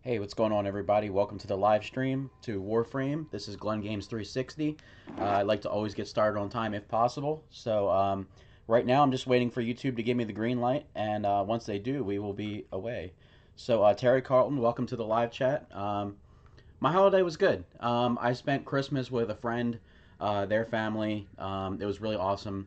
Hey, what's going on, everybody? Welcome to the live stream to Warframe. This is Glenn Games 360. I'd like to always get started on time if possible. So, right now I'm just waiting for YouTube to give me the green light, and once they do, we will be away. So, Terry Carlton, welcome to the live chat. My holiday was good. I spent Christmas with a friend, their family. It was really awesome.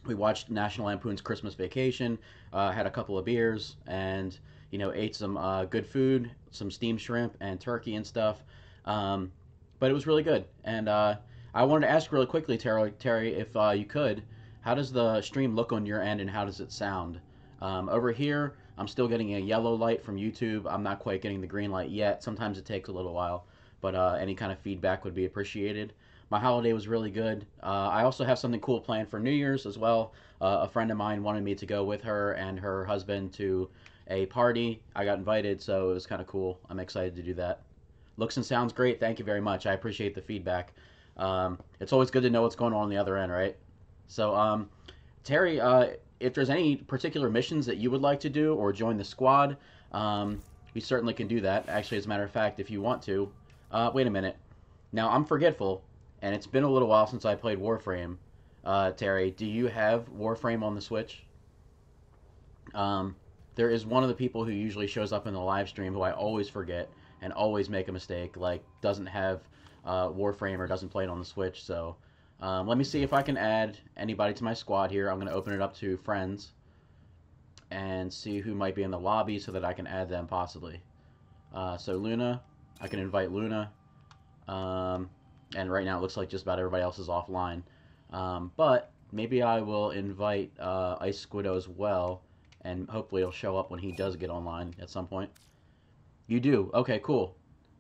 We watched National Lampoon's Christmas Vacation, had a couple of beers, and ate some good food, some steamed shrimp and turkey and stuff. Um, but it was really good. And I wanted to ask really quickly, Terry, if you could, how does the stream look on your end, and how does it sound? Over here, I'm still getting a yellow light from YouTube. I'm not quite getting the green light yet. Sometimes it takes a little while, but any kind of feedback would be appreciated. My holiday was really good. I also have something cool planned for New Year's as well. A friend of mine wanted me to go with her and her husband to a party. I got invited, so it was kind of cool. I'm excited to do that. Looks and sounds great. Thank you very much. I appreciate the feedback. It's always good to know what's going on the other end, right? So, Terry, if there's any particular missions that you would like to do or join the squad, we certainly can do that. Actually, as a matter of fact, if you want to, wait a minute. Now, I'm forgetful, and it's been a little while since I played Warframe. Terry, do you have Warframe on the Switch? There is one of the people who usually shows up in the live stream who I always forget and always make a mistake, like doesn't have Warframe or doesn't play it on the Switch. So let me see if I can add anybody to my squad here. I'm going to open it up to friends and see who might be in the lobby so that I can add them possibly. So Luna, I can invite Luna. And right now it looks like just about everybody else is offline. But maybe I will invite Ice Squiddo as well, and hopefully he'll show up when he does get online at some point. You do? Okay, cool.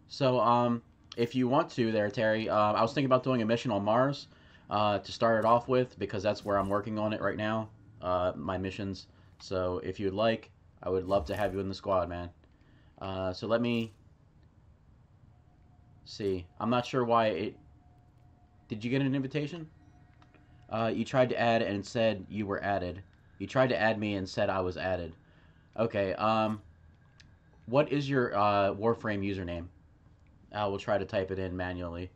So, if you want to there, Terry, I was thinking about doing a mission on Mars to start it off with, because that's where I'm working on it right now, my missions. So, if you'd like, I would love to have you in the squad, man. So let me see. I'm not sure why it... Did you get an invitation? You tried to add and said you were added. You tried to add me and said I was added. Okay, what is your Warframe username? I will try to type it in manually.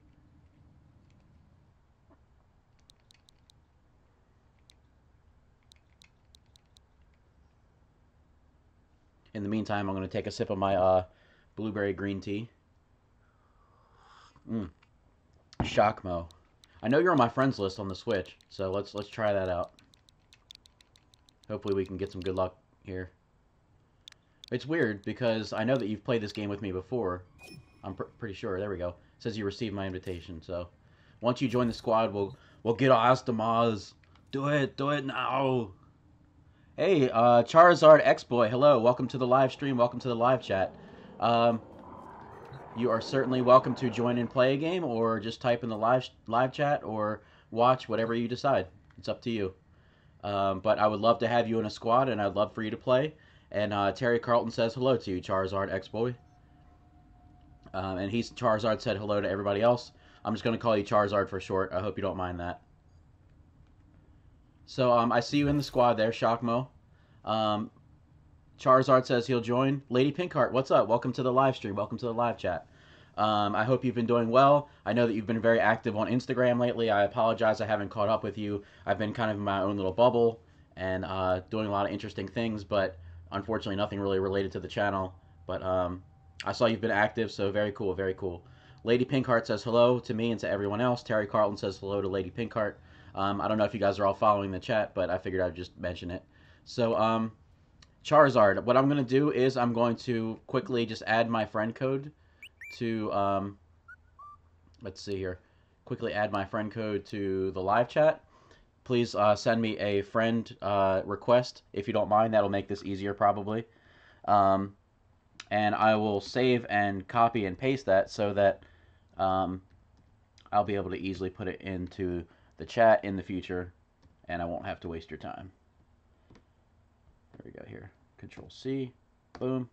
In the meantime, I'm going to take a sip of my blueberry green tea. Mm, Shockmo. I know you're on my friends list on the Switch, so let's try that out. Hopefully we can get some good luck here. It's weird because I know that you've played this game with me before. I'm pretty sure. There we go. It says you received my invitation. So once you join the squad, we'll get our Astamaz. Do it now. Hey, Charizard X Boy. Hello, welcome to the live stream. Welcome to the live chat. Um, you are certainly welcome to join and play a game, or just type in the live chat, or watch whatever you decide. It's up to you. But I would love to have you in a squad, and I'd love for you to play. And Terry Carlton says hello to you, Charizard X Boy. And Charizard said hello to everybody else. I'm just going to call you Charizard for short. I hope you don't mind that. So I see you in the squad there, Shockmo. Um, Charizard says he'll join. Lady Pinkheart, what's up? Welcome to the live stream. Welcome to the live chat. I hope you've been doing well. I know that you've been very active on Instagram lately. I apologize I haven't caught up with you. I've been kind of in my own little bubble and doing a lot of interesting things, but unfortunately nothing really related to the channel. But I saw you've been active, so very cool, very cool. Lady Pinkheart says hello to me and to everyone else. Terry Carlton says hello to Lady Pinkheart. I don't know if you guys are all following the chat, but I figured I'd just mention it. So, Charizard, what I'm going to do is I'm going to quickly just add my friend code to, let's see here, quickly add my friend code to the live chat. Please send me a friend request if you don't mind. That'll make this easier probably. And I will save and copy and paste that so that I'll be able to easily put it into the chat in the future, and I won't have to waste your time. There we go here. Control C. Boom.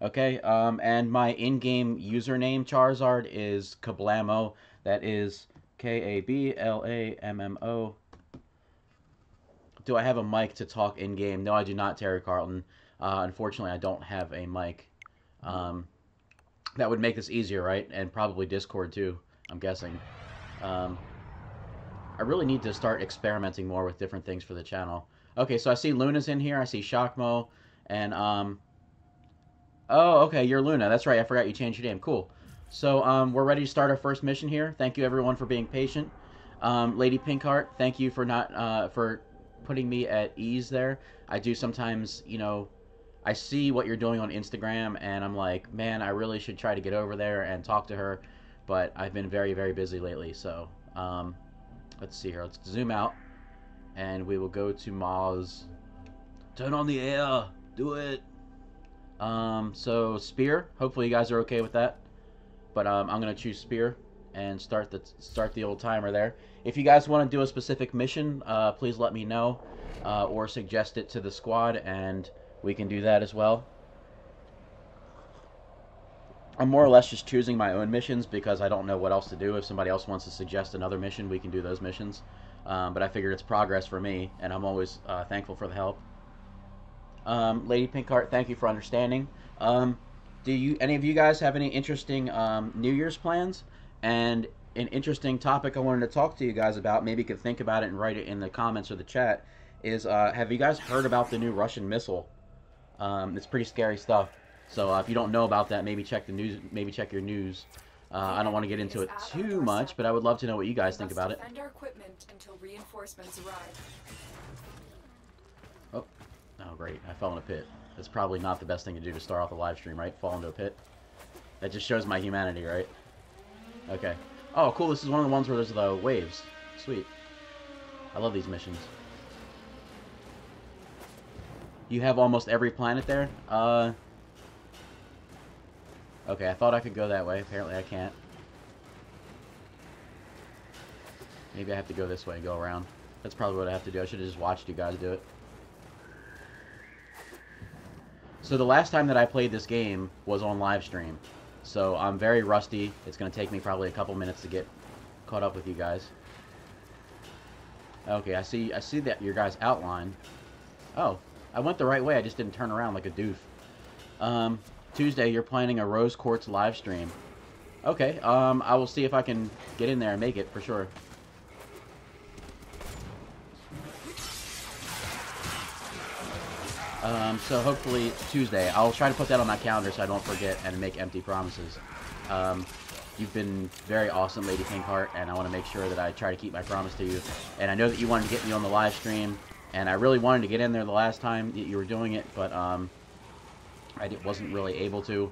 Okay, and my in-game username, Charizard, is Kablamo. That is Kablammo. Do I have a mic to talk in-game? No, I do not, Terry Carlton. Unfortunately, I don't have a mic. That would make this easier, right? And probably Discord too, I'm guessing. Um, I really need to start experimenting more with different things for the channel. Okay, so I see Luna's in here. I see Shockmo, and oh, okay, you're Luna. That's right. I forgot you changed your name. Cool. So we're ready to start our first mission here. Thank you everyone for being patient. Lady Pinkheart, thank you for not for putting me at ease there. I do sometimes, you know, I see what you're doing on Instagram, and I'm like, man, I really should try to get over there and talk to her, but I've been very, very busy lately. So let's see here. Let's zoom out, and we will go to Maz. Turn on the air. Do it. So Spear. Hopefully you guys are okay with that. But I'm gonna choose Spear and start the old timer there. If you guys want to do a specific mission, please let me know, or suggest it to the squad, and we can do that as well. I'm more or less just choosing my own missions because I don't know what else to do. If somebody else wants to suggest another mission, we can do those missions. But I figured it's progress for me, and I'm always thankful for the help. Lady Pinkheart, thank you for understanding. Do any of you guys have any interesting New Year's plans? And an interesting topic I wanted to talk to you guys about, maybe you could think about it and write it in the comments or the chat, is have you guys heard about the new Russian missile? It's pretty scary stuff. So if you don't know about that, maybe check the news. Maybe check your news. I don't want to get into it too much, but I would love to know what you guys think about it. Defend our equipment until reinforcements arrive. Oh, great. I fell in a pit. That's probably not the best thing to do to start off a live stream, right? Fall into a pit. That just shows my humanity, right? Okay. Oh, cool. This is one of the ones where there's the waves. Sweet. I love these missions. You have almost every planet there? Okay, I thought I could go that way. Apparently I can't. Maybe I have to go this way and go around. That's probably what I have to do. I should have just watched you guys do it. So the last time that I played this game was on live stream. So I'm very rusty. It's going to take me probably a couple minutes to get caught up with you guys. Okay, I see that your guys' outline. Oh, I went the right way. I just didn't turn around like a doof. Tuesday, you're planning a Rose Quartz live stream. Okay, I will see if I can get in there and make it for sure. So hopefully Tuesday. I'll try to put that on my calendar so I don't forget and make empty promises. You've been very awesome, Lady Pinkheart, and I want to make sure that I try to keep my promise to you. And I know that you wanted to get me on the live stream, and I really wanted to get in there the last time that you were doing it, but I wasn't really able to.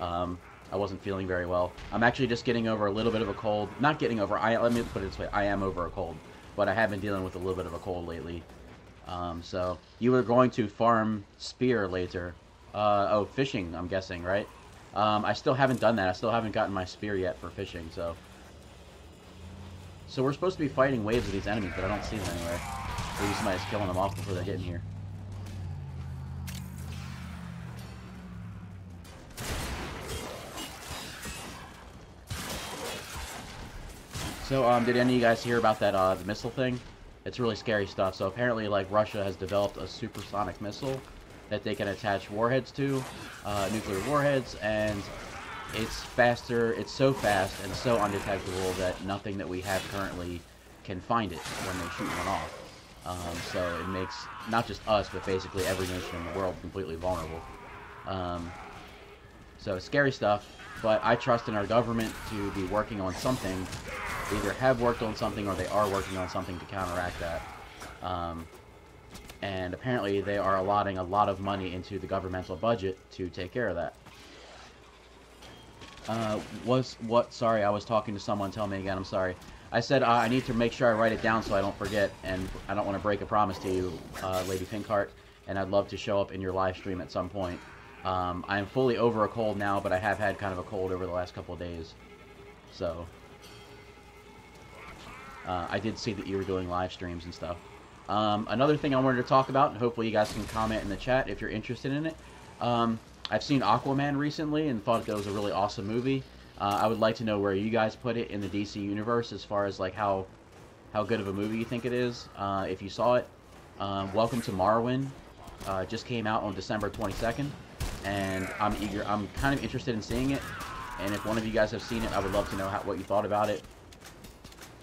I wasn't feeling very well. I'm actually just getting over a little bit of a cold. Not getting over, let me put it this way, I am over a cold. But I have been dealing with a little bit of a cold lately. So, you were going to farm Spear later. Oh, fishing, I'm guessing, right? I still haven't done that. I still haven't gotten my Spear yet for fishing, so... So we're supposed to be fighting waves of these enemies, but I don't see them anywhere. Maybe somebody's killing them off before they're getting here. So, did any of you guys hear about that, the missile thing? It's really scary stuff. So apparently, like, Russia has developed a supersonic missile that they can attach warheads to, nuclear warheads, and it's faster, it's so fast and so undetectable that nothing that we have currently can find it when they shoot one off. So it makes, not just us, but basically every nation in the world completely vulnerable. So scary stuff, but I trust in our government to be working on something. They either have worked on something or they are working on something to counteract that. And apparently they are allotting a lot of money into the governmental budget to take care of that. Sorry, I was talking to someone. Tell me again, I'm sorry. I said I need to make sure I write it down so I don't forget, and I don't want to break a promise to you, Lady Pinkheart, and I'd love to show up in your live stream at some point. I am fully over a cold now, but I have had kind of a cold over the last couple of days. So... I did see that you were doing live streams and stuff. Another thing I wanted to talk about, and hopefully you guys can comment in the chat if you're interested in it. I've seen Aquaman recently and thought that was a really awesome movie. I would like to know where you guys put it in the DC universe as far as like how good of a movie you think it is, if you saw it. Welcome to Morrowind just came out on December 22nd, and I'm kind of interested in seeing it. And if one of you guys have seen it, I would love to know what you thought about it.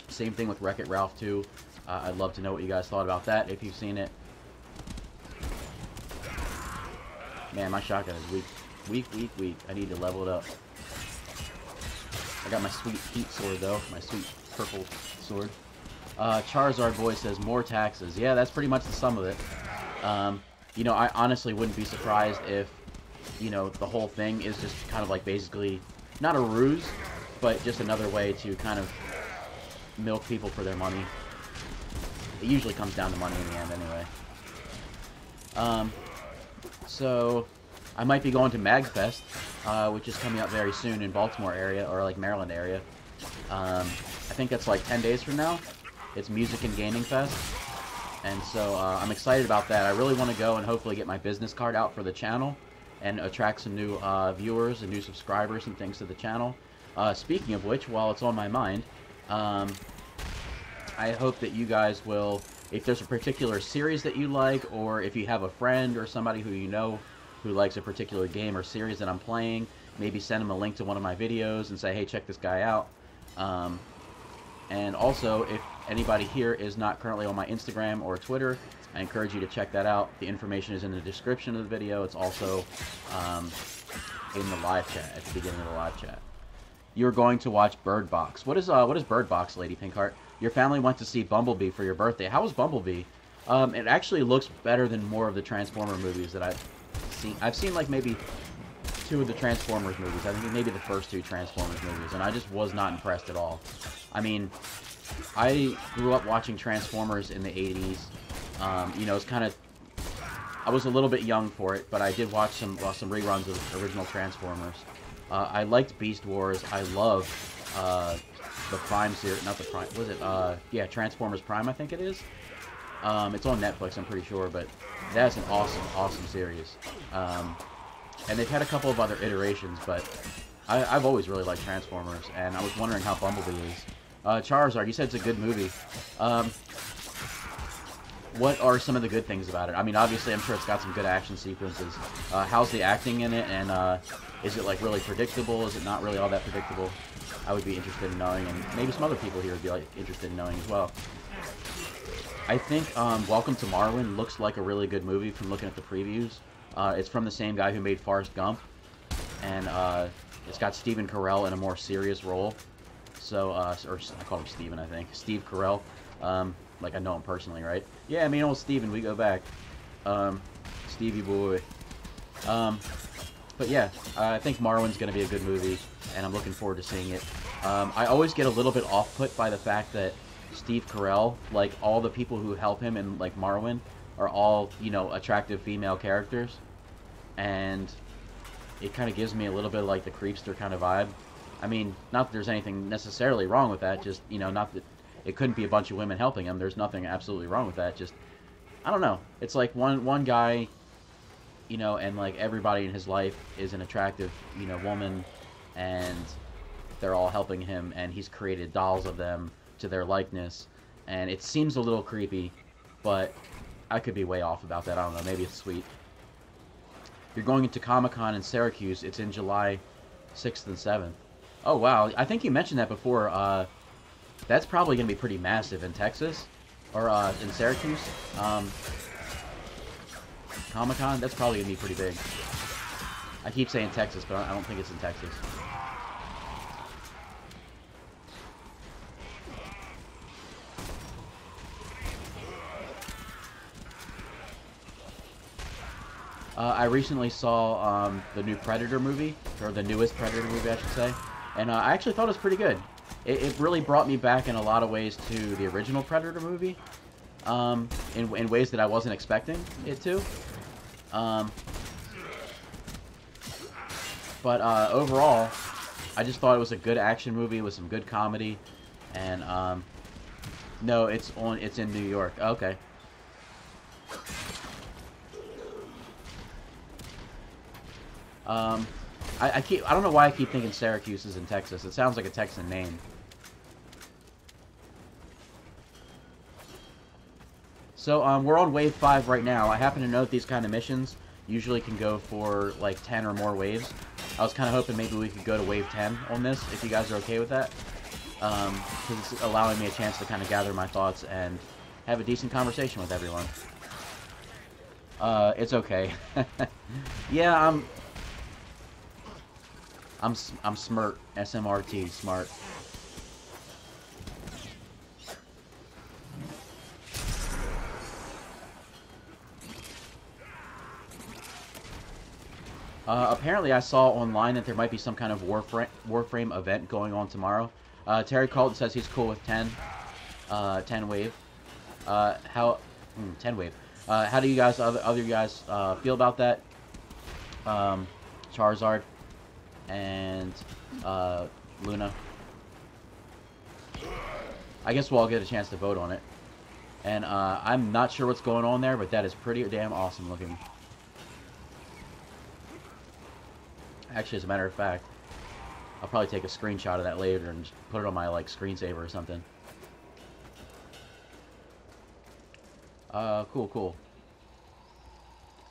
Same thing with Wreck-It Ralph 2. I'd love to know what you guys thought about that if you've seen it. Man, my shotgun is weak. Weak. I need to level it up. I got my sweet heat sword, though. My sweet purple sword. Charizard Boy says, more taxes. Yeah, that's pretty much the sum of it. You know, I honestly wouldn't be surprised if, you know, the whole thing is just kind of like basically, not a ruse, but just another way to kind of milk people for their money. It usually comes down to money in the end anyway. So, I might be going to MagFest, which is coming up very soon in Baltimore area, or like Maryland area. I think that's like 10 days from now. It's Music and Gaming Fest. And so, I'm excited about that. I really want to go and hopefully get my business card out for the channel and attract some new viewers and new subscribers and things to the channel. Speaking of which, while it's on my mind, I hope that you guys will, if there's a particular series that you like, or if you have a friend or somebody who you know who likes a particular game or series that I'm playing, maybe send them a link to one of my videos and say, hey, check this guy out. And also, if anybody here is not currently on my Instagram or Twitter, I encourage you to check that out. The information is in the description of the video. It's also in the live chat, at the beginning of the live chat. You're going to watch Bird Box. What is Bird Box, Lady Pinkheart? Your family went to see Bumblebee for your birthday. How was Bumblebee? It actually looks better than more of the Transformer movies that I've seen. I've seen like maybe 2 of the Transformers movies. I think maybe the first 2 Transformers movies, and I just was not impressed at all. I mean, I grew up watching Transformers in the 80s. You know, it's kind of, I was a little bit young for it, but I did watch some reruns of original Transformers. I liked Beast Wars. I love the Prime series, not the Prime, was it? Yeah, Transformers Prime, I think it is. It's on Netflix, I'm pretty sure, but that's an awesome series. And they've had a couple of other iterations, but I've always really liked Transformers, and I was wondering how Bumblebee is. Charizard, you said it's a good movie. What are some of the good things about it? I mean, obviously, I'm sure it's got some good action sequences. How's the acting in it, and is it, like, really predictable? Is it not really all that predictable? I would be interested in knowing, and maybe some other people here would be like, interested in knowing as well. I think Welcome to Marwin looks like a really good movie from looking at the previews. It's from the same guy who made Forrest Gump, and it's got Stephen Carell in a more serious role. So, or I call him Steven, I think. Steve Carell. Like, I know him personally, right? Yeah, I mean, old Steven, we go back. Stevie boy. But yeah, I think Marwin's going to be a good movie, and I'm looking forward to seeing it. I always get a little bit off-put by the fact that Steve Carell, like, all the people who help him in, like, Marwin are all, you know, attractive female characters. And it kind of gives me a little bit of, like, the creepster kind of vibe. I mean, not that there's anything necessarily wrong with that, just, you know, not that it couldn't be a bunch of women helping him. There's nothing absolutely wrong with that, just, I don't know. It's like one guy, you know, and, like, everybody in his life is an attractive, you know, woman, and they're all helping him, and he's created dolls of them to their likeness, and it seems a little creepy, but I could be way off about that. I don't know. Maybe it's sweet. You're going into Comic-Con in Syracuse. It's in July 6th and 7th. Oh, wow. I think you mentioned that before. That's probably going to be pretty massive in Texas, or in Syracuse. Comic-Con, that's probably going to be pretty big. I keep saying Texas, but I don't think it's in Texas. I recently saw the new Predator movie, or the newest Predator movie, I should say, and I actually thought it was pretty good. It really brought me back in a lot of ways to the original Predator movie, in ways that I wasn't expecting it to. But overall, I just thought it was a good action movie with some good comedy, and no, it's in New York. Okay. I don't know why I keep thinking Syracuse is in Texas. It sounds like a Texan name. So, we're on wave 5 right now. I happen to know that these kind of missions usually can go for, like, 10 or more waves. I was kind of hoping maybe we could go to Wave 10 on this, if you guys are okay with that. Because it's allowing me a chance to kind of gather my thoughts and have a decent conversation with everyone. It's okay. Yeah, I'm smart. SMRT, smart. Apparently I saw online that there might be some kind of Warframe event going on tomorrow. Terry Carlton says he's cool with 10. 10 wave. 10 wave. How do you guys, other guys, feel about that? Charizard and Luna. I guess we'll all get a chance to vote on it. And I'm not sure what's going on there, but that is pretty damn awesome looking. Actually, as a matter of fact, I'll probably take a screenshot of that later and just put it on my like screensaver or something. Cool, cool.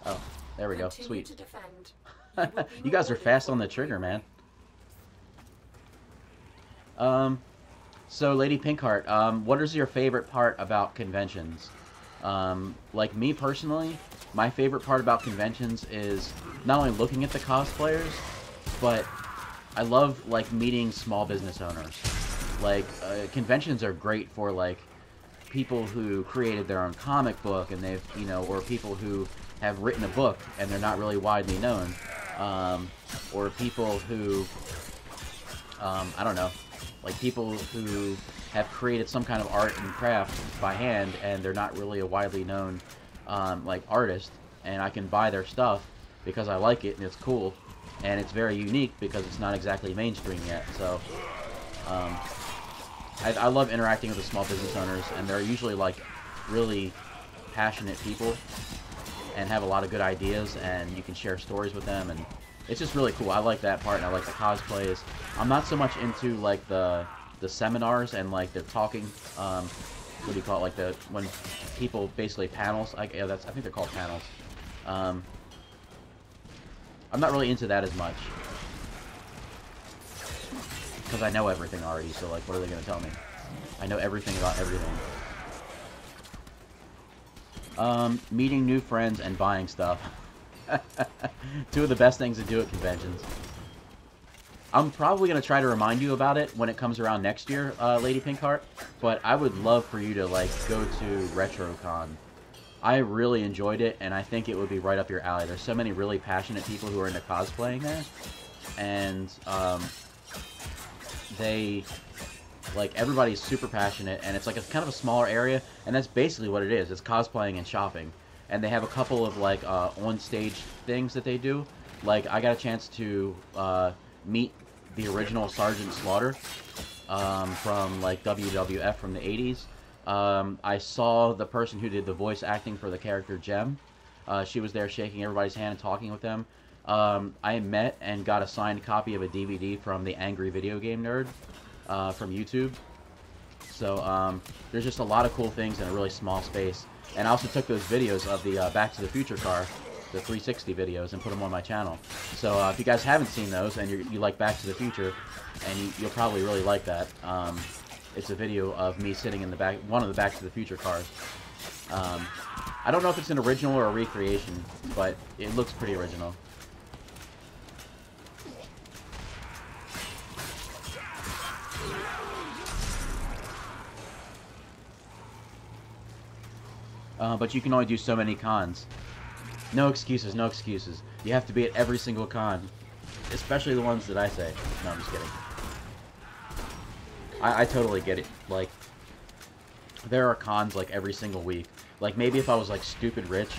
Oh, there we go. Sweet. You guys are fast on the trigger, man. So Lady Pinkheart, what is your favorite part about conventions? Like me personally, my favorite part about conventions is not only looking at the cosplayers, but I love like meeting small business owners. Like conventions are great for like people who created their own comic book and they've, you know, or people who have written a book and they're not really widely known, or people who, I don't know, like people who have created some kind of art and craft by hand and they're not really a widely known like artist, and I can buy their stuff because I like it and it's cool and it's very unique because it's not exactly mainstream yet. So I love interacting with the small business owners, and they're usually like really passionate people and have a lot of good ideas, and you can share stories with them, and it's just really cool. I like that part, and I like the cosplays. I'm not so much into like the seminars and like the talking, what do you call it, like the when people basically panels. I think they're called panels. I'm not really into that as much because I know everything already. So like, what are they gonna tell me? I know everything about everything. Meeting new friends and buying stuff. Two of the best things to do at conventions. I'm probably going to try to remind you about it when it comes around next year, Lady Pinkheart, but I would love for you to, like, go to RetroCon. I really enjoyed it, and I think it would be right up your alley. There's so many really passionate people who are into cosplaying there, and, they... like, everybody's super passionate, and it's like a kind of a smaller area, and that's basically what it is. It's cosplaying and shopping. And they have a couple of, like, on-stage things that they do. Like, I got a chance to meet the original Sergeant Slaughter from, like, WWF from the 80s. I saw the person who did the voice acting for the character Jem. She was there shaking everybody's hand and talking with them. I met and got a signed copy of a DVD from the Angry Video Game Nerd. From YouTube. So there's just a lot of cool things in a really small space. And I also took those videos of the Back to the Future car, the 360 videos, and put them on my channel. So if you guys haven't seen those and you like Back to the Future, and you'll probably really like that, it's a video of me sitting in the back, one of the Back to the Future cars. I don't know if it's an original or a recreation, but it looks pretty original. But you can only do so many cons. No excuses, no excuses. You have to be at every single con. Especially the ones that I say. No, I'm just kidding. I totally get it. Like, there are cons, like, every single week. Like, maybe if I was, like, stupid rich,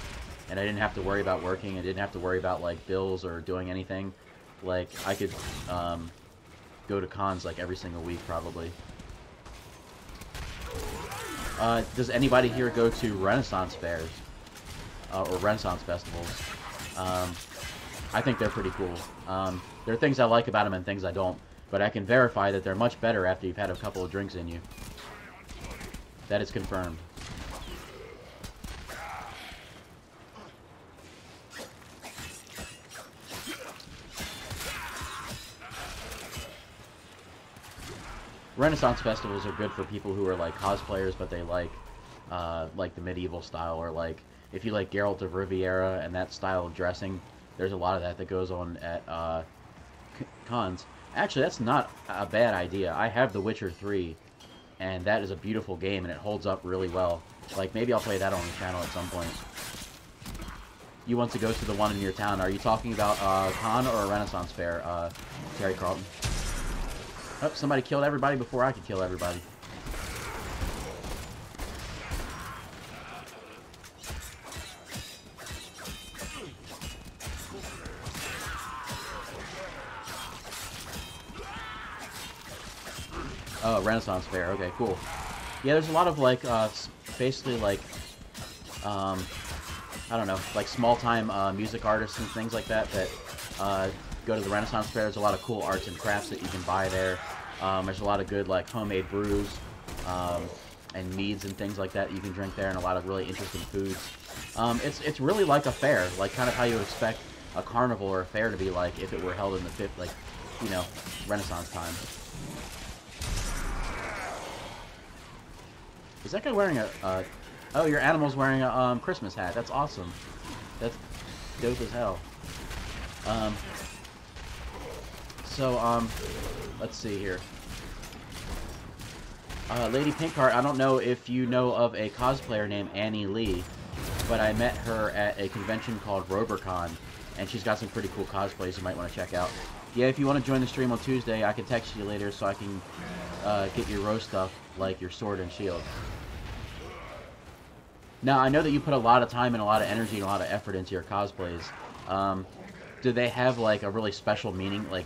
and I didn't have to worry about working, and didn't have to worry about, like, bills or doing anything, like, I could, go to cons, like, every single week, probably. Does anybody here go to Renaissance fairs? Or Renaissance festivals? I think they're pretty cool. There are things I like about them and things I don't, but I can verify that they're much better after you've had a couple of drinks in you. That is confirmed. Renaissance festivals are good for people who are like cosplayers, but they like the medieval style, or like if you like Geralt of Riviera and that style of dressing. There's a lot of that goes on at cons. Actually, that's not a bad idea. I have The Witcher 3, and that is a beautiful game, and it holds up really well. Like, maybe I'll play that on the channel at some point. You want to go to the one in your town. Are you talking about con or a Renaissance fair, Terry Carlton? Oh, somebody killed everybody before I could kill everybody. Oh, Renaissance fair. Okay, cool. Yeah, there's a lot of, like, basically, like, I don't know, like, small-time music artists and things like that go to the Renaissance fair. There's a lot of cool arts and crafts that you can buy there. There's a lot of good, like, homemade brews and meads and things like that you can drink there, and a lot of really interesting foods. It's really like a fair, like, kind of how you would expect a carnival or a fair to be like if it were held in the Renaissance time. Is that guy wearing a, oh, your animal's wearing a, Christmas hat. That's awesome. That's dope as hell. Let's see here. Lady Pinkheart, I don't know if you know of a cosplayer named Annie Lee, but I met her at a convention called RoberCon, and she's got some pretty cool cosplays you might want to check out. Yeah, if you want to join the stream on Tuesday, I can text you later so I can get your rose stuff, like your sword and shield. Now, I know that you put a lot of time and a lot of energy and a lot of effort into your cosplays. Do they have, like, a really special meaning? Like,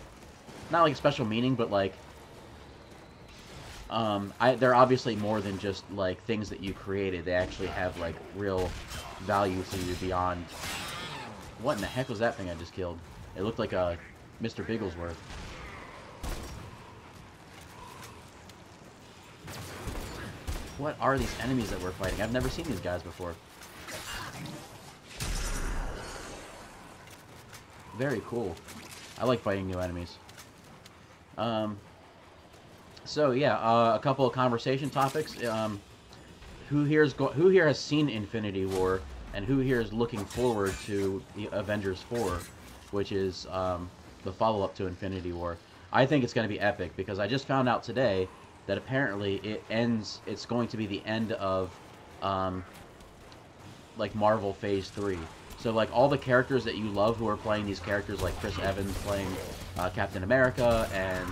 not like a special meaning, but, like, they're obviously more than just, like, things that you created. They actually have, like, real value to you beyond... What in the heck was that thing I just killed? It looked like a Mr. Bigglesworth. What are these enemies that we're fighting? I've never seen these guys before. Very cool. I like fighting new enemies. So yeah, a couple of conversation topics. Who here has seen Infinity War, and who here is looking forward to the Avengers 4, which is the follow-up to Infinity War? I think it's going to be epic, because I just found out today that apparently it's going to be the end of, like, Marvel Phase 3. So, like, all the characters that you love who are playing these characters, like Chris Evans playing Captain America, and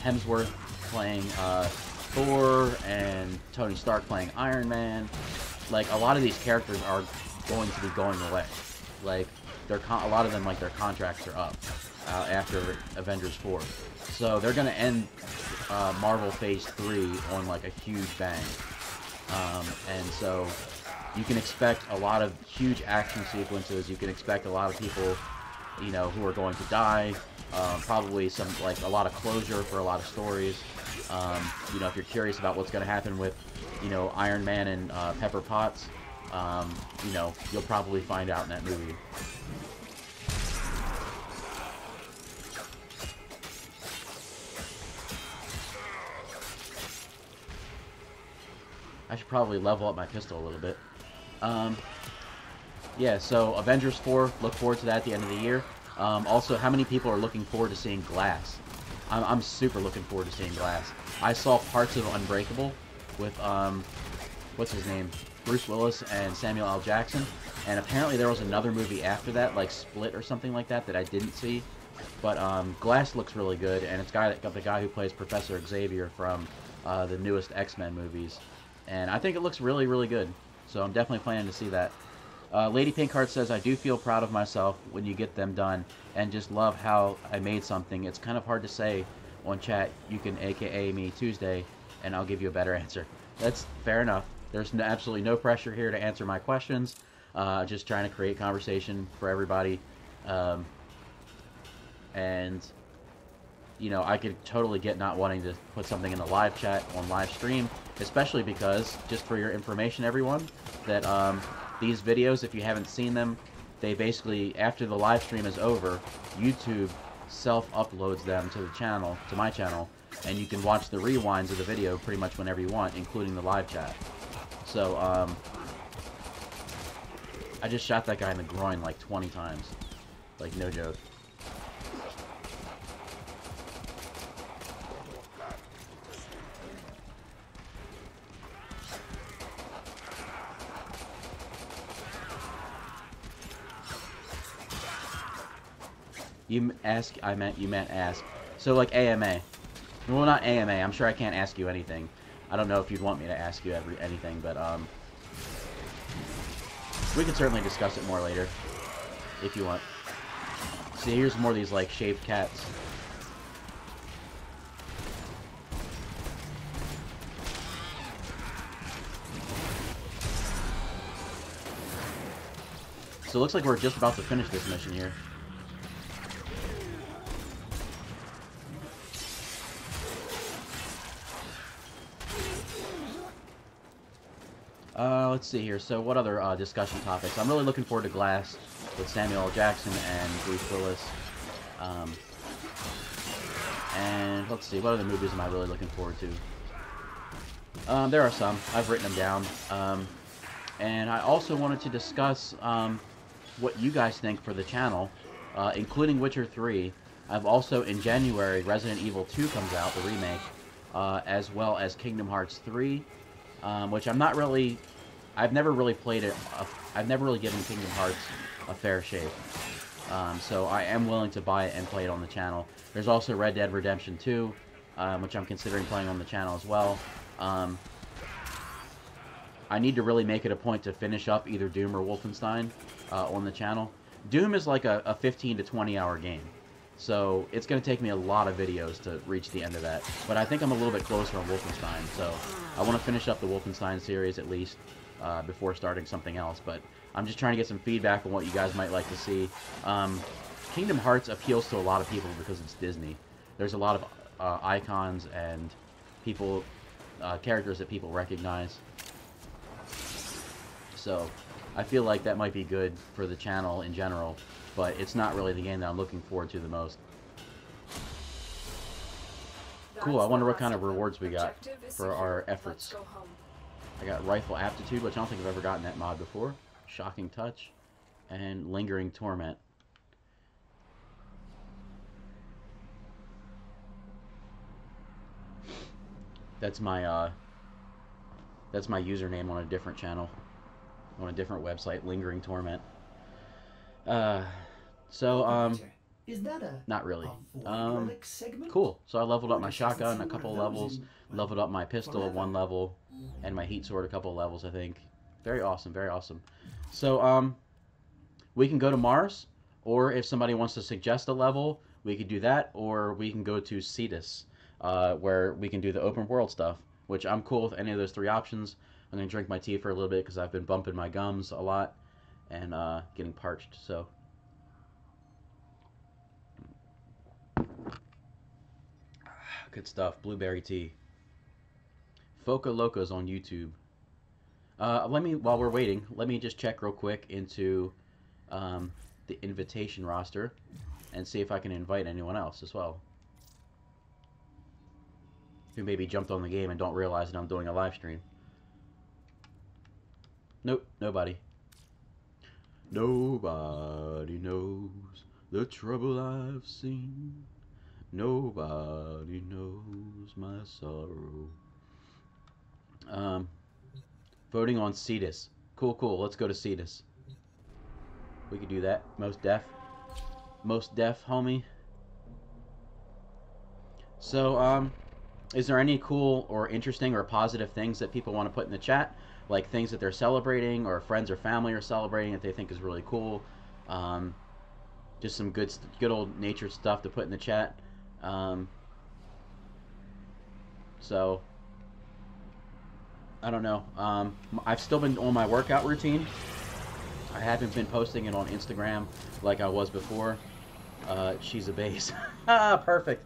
Hemsworth playing Thor, and Tony Stark playing Iron Man, like, a lot of these characters are going to be going away. Like, a lot of them, like, their contracts are up after Avengers 4. So they're going to end Marvel Phase 3 on, like, a huge bang. And so you can expect a lot of huge action sequences. You can expect a lot of people, you know, who are going to die. Probably some, like, a lot of closure for a lot of stories. You know, if you're curious about what's going to happen with, you know, Iron Man and Pepper Potts, you know, you'll probably find out in that movie. I should probably level up my pistol a little bit. Yeah, so Avengers 4, look forward to that at the end of the year. Also, how many people are looking forward to seeing Glass? I'm super looking forward to seeing Glass. I saw parts of Unbreakable with, what's his name? Bruce Willis and Samuel L. Jackson. And apparently there was another movie after that, like Split or something like that I didn't see. But Glass looks really good, and it's got the guy who plays Professor Xavier from the newest X-Men movies. And I think it looks really, really good. So I'm definitely planning to see that. Lady Pinkheart says, I do feel proud of myself when you get them done, and just love how I made something. It's kind of hard to say on chat. You can AKA me Tuesday, and I'll give you a better answer. That's fair enough. There's absolutely no pressure here to answer my questions. Just trying to create conversation for everybody. And, you know, I could totally get not wanting to put something in the live chat on live stream, especially because, just for your information, everyone, that these videos, if you haven't seen them, they basically, after the live stream is over, YouTube self-uploads them to the channel, to my channel, and you can watch the rewinds of the video pretty much whenever you want, including the live chat. So, I just shot that guy in the groin like 20 times. Like, no joke. You meant ask. So, like, AMA. Well, not AMA. I'm sure I can't ask you anything. I don't know if you'd want me to ask you anything, but, we can certainly discuss it more later, if you want. See, here's more of these, like, shaved cats. So it looks like we're just about to finish this mission here. Let's see here. So what other discussion topics? I'm really looking forward to Glass with Samuel L. Jackson and Bruce Willis. And let's see, what other movies am I really looking forward to? There are some. I've written them down. And I also wanted to discuss what you guys think for the channel, including Witcher 3. I've also, in January, Resident Evil 2 comes out, the remake, as well as Kingdom Hearts 3, which I've never really played it. I've never really given Kingdom Hearts a fair shake. So I am willing to buy it and play it on the channel. There's also Red Dead Redemption 2, which I'm considering playing on the channel as well. I need to really make it a point to finish up either Doom or Wolfenstein on the channel. Doom is like a 15 to 20 hour game. So it's going to take me a lot of videos to reach the end of that. But I think I'm a little bit closer on Wolfenstein. So I want to finish up the Wolfenstein series at least before starting something else. But I'm just trying to get some feedback on what you guys might like to see. Kingdom Hearts appeals to a lot of people because it's Disney. There's a lot of icons and people, characters that people recognize. So I feel like that might be good for the channel in general, but it's not really the game that I'm looking forward to the most. Cool, I wonder what kind of rewards we got for our efforts. I got Rifle Aptitude, which I don't think I've ever gotten that mod before. Shocking Touch, and Lingering Torment. That's my username on a different channel. On a different website, Lingering Torment. Is that a not really. relic segment? Cool. So I leveled up my shotgun a couple levels, leveled up my pistol 1 level, and my heat sword a couple levels, I think. Very awesome, very awesome. So, we can go to Mars, or if somebody wants to suggest a level, we could do that, or we can go to Cetus, where we can do the open world stuff, which I'm cool with any of those 3 options. I'm going to drink my tea for a little bit because I've been bumping my gums a lot and getting parched, so. Good stuff. Blueberry tea. Foca Locos on YouTube. While we're waiting, let me just check real quick into the invitation roster and see if I can invite anyone else as well. Who maybe jumped on the game and don't realize that I'm doing a live stream. Nope, nobody. Nobody knows the trouble I've seen. Nobody knows my sorrow. Voting on Cetus. Cool, cool. Let's go to Cetus. We could do that. Most deaf. Most deaf, homie. So, is there any cool or interesting or positive things that people want to put in the chat? Like things that they're celebrating or friends or family are celebrating that they think is really cool. Just some good old natured stuff to put in the chat. So, I don't know. I've still been on my workout routine. I haven't been posting it on Instagram like I was before. She's a base. Perfect.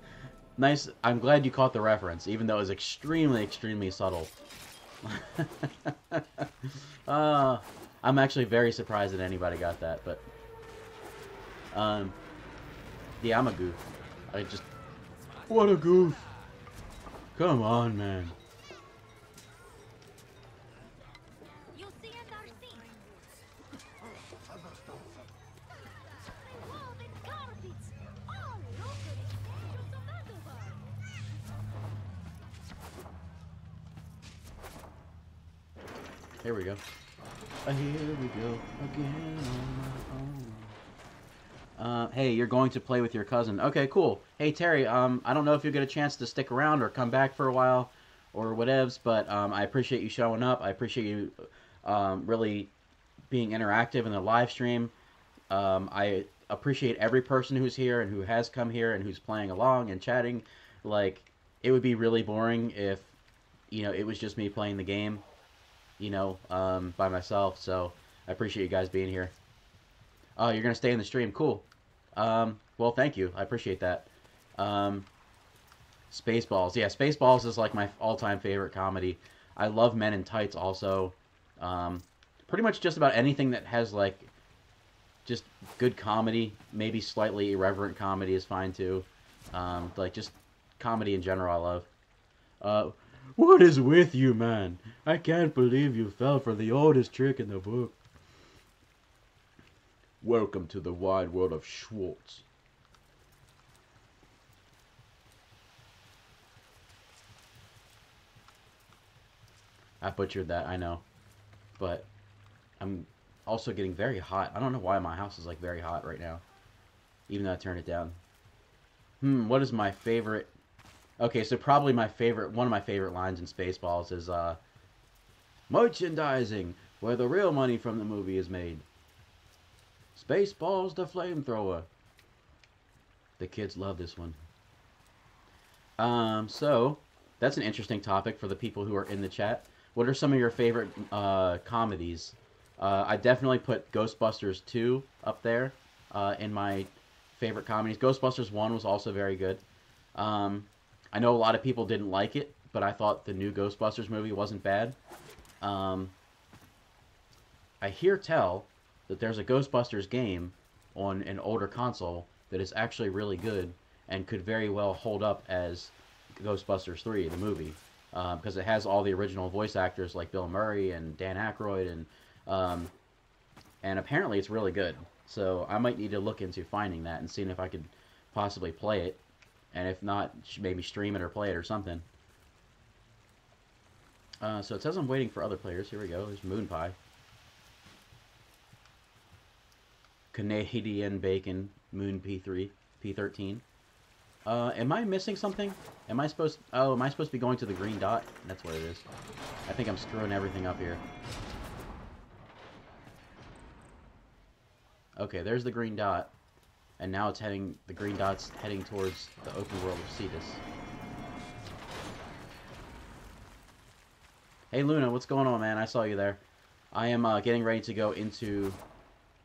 Nice. I'm glad you caught the reference, even though it was extremely, extremely subtle. I'm actually very surprised that anybody got that, but yeah, I'm a goof. What a goof. Come on, man. You see and are seen. Oh, the carpets! Oh, look at extensions of that over. Here we go. Here we go again on my own. Hey, you're going to play with your cousin. Okay, cool. Hey, Terry, I don't know if you'll get a chance to stick around or come back for a while or whatevs, but I appreciate you showing up. I appreciate you really being interactive in the live stream. I appreciate every person who's here and who has come here and who's playing along and chatting. Like, it would be really boring if, it was just me playing the game, by myself. So I appreciate you guys being here. Oh, you're gonna stay in the stream. Cool. Well, thank you. I appreciate that. Spaceballs. Yeah, Spaceballs is like my all-time favorite comedy. I love Men in Tights also. Pretty much just about anything that has like just good comedy, maybe slightly irreverent comedy is fine too. Like just comedy in general, I love. What is with you, man? I can't believe you fell for the oldest trick in the book. Welcome to the wide world of Schwartz. I butchered that, I know. But I'm also getting very hot. I don't know why my house is like very hot right now. Even though I turned it down. What is my favorite? Okay, so probably one of my favorite lines in Spaceballs is, merchandising, where the real money from the movie is made. Spaceballs the flamethrower. The kids love this one. So that's an interesting topic for the people who are in the chat. What are some of your favorite comedies? I definitely put Ghostbusters 2 up there in my favorite comedies. Ghostbusters 1 was also very good. I know a lot of people didn't like it, but I thought the new Ghostbusters movie wasn't bad. I hear tell that there's a Ghostbusters game on an older console that is actually really good and could very well hold up as Ghostbusters 3, the movie, because it has all the original voice actors like Bill Murray and Dan Aykroyd, and apparently it's really good. So I might need to look into finding that and seeing if I could possibly play it, and if not, maybe stream it or play it or something. So it says I'm waiting for other players. Here we go. There's Moon Pie. Canadian Bacon, Moon P3, P13. Am I missing something? Am I supposed to be going to the green dot? That's what it is. I think I'm screwing everything up here. Okay, there's the green dot. And now the green dot's heading towards the open world of Cetus. Hey Luna, what's going on, man? I saw you there. I am getting ready to go into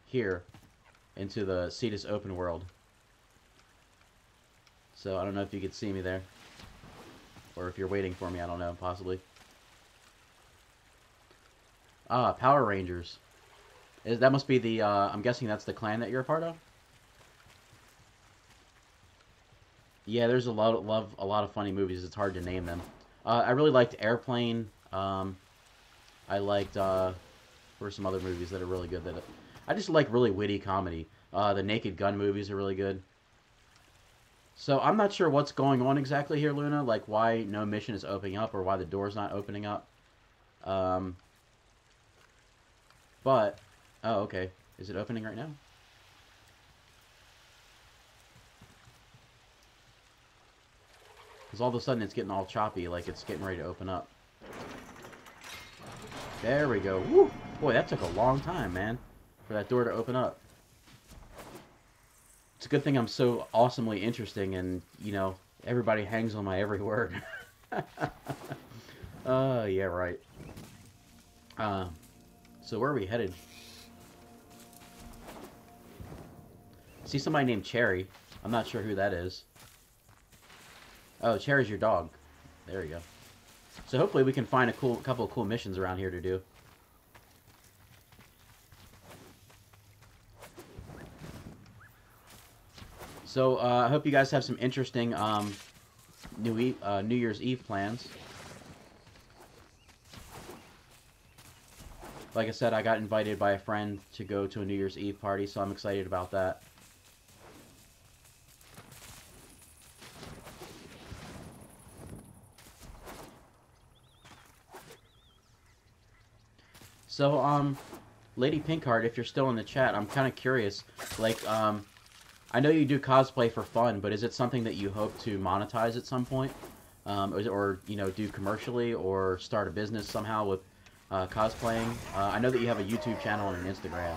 here. Into the Cetus open world. So I don't know if you could see me there. Or if you're waiting for me, I don't know, possibly. Ah, Power Rangers. That must be the, I'm guessing that's the clan that you're a part of? Yeah, there's a lot of funny movies. It's hard to name them. I really liked Airplane. I liked, what are some other movies that are really good? I just like really witty comedy. The Naked Gun movies are really good. So I'm not sure what's going on exactly here, Luna. Like why no mission is opening up or why the door's not opening up. But, oh, okay. Is it opening right now? Because all of a sudden it's getting all choppy, like it's getting ready to open up. There we go. Woo! Boy, that took a long time, man, for that door to open up. It's a good thing I'm so awesomely interesting and, everybody hangs on my every word. Yeah, right. So where are we headed? See somebody named Cherry. I'm not sure who that is. Oh, Cherry's your dog. There you go. So hopefully we can find a couple of cool missions around here to do. So I hope you guys have some interesting New Year's Eve plans. Like I said, I got invited by a friend to go to a New Year's Eve party, so I'm excited about that. So, Lady Pinkheart, if you're still in the chat, I'm kind of curious. Like, I know you do cosplay for fun, but is it something that you hope to monetize at some point? Or you know, do commercially, or start a business somehow with cosplaying? I know that you have a YouTube channel and an Instagram.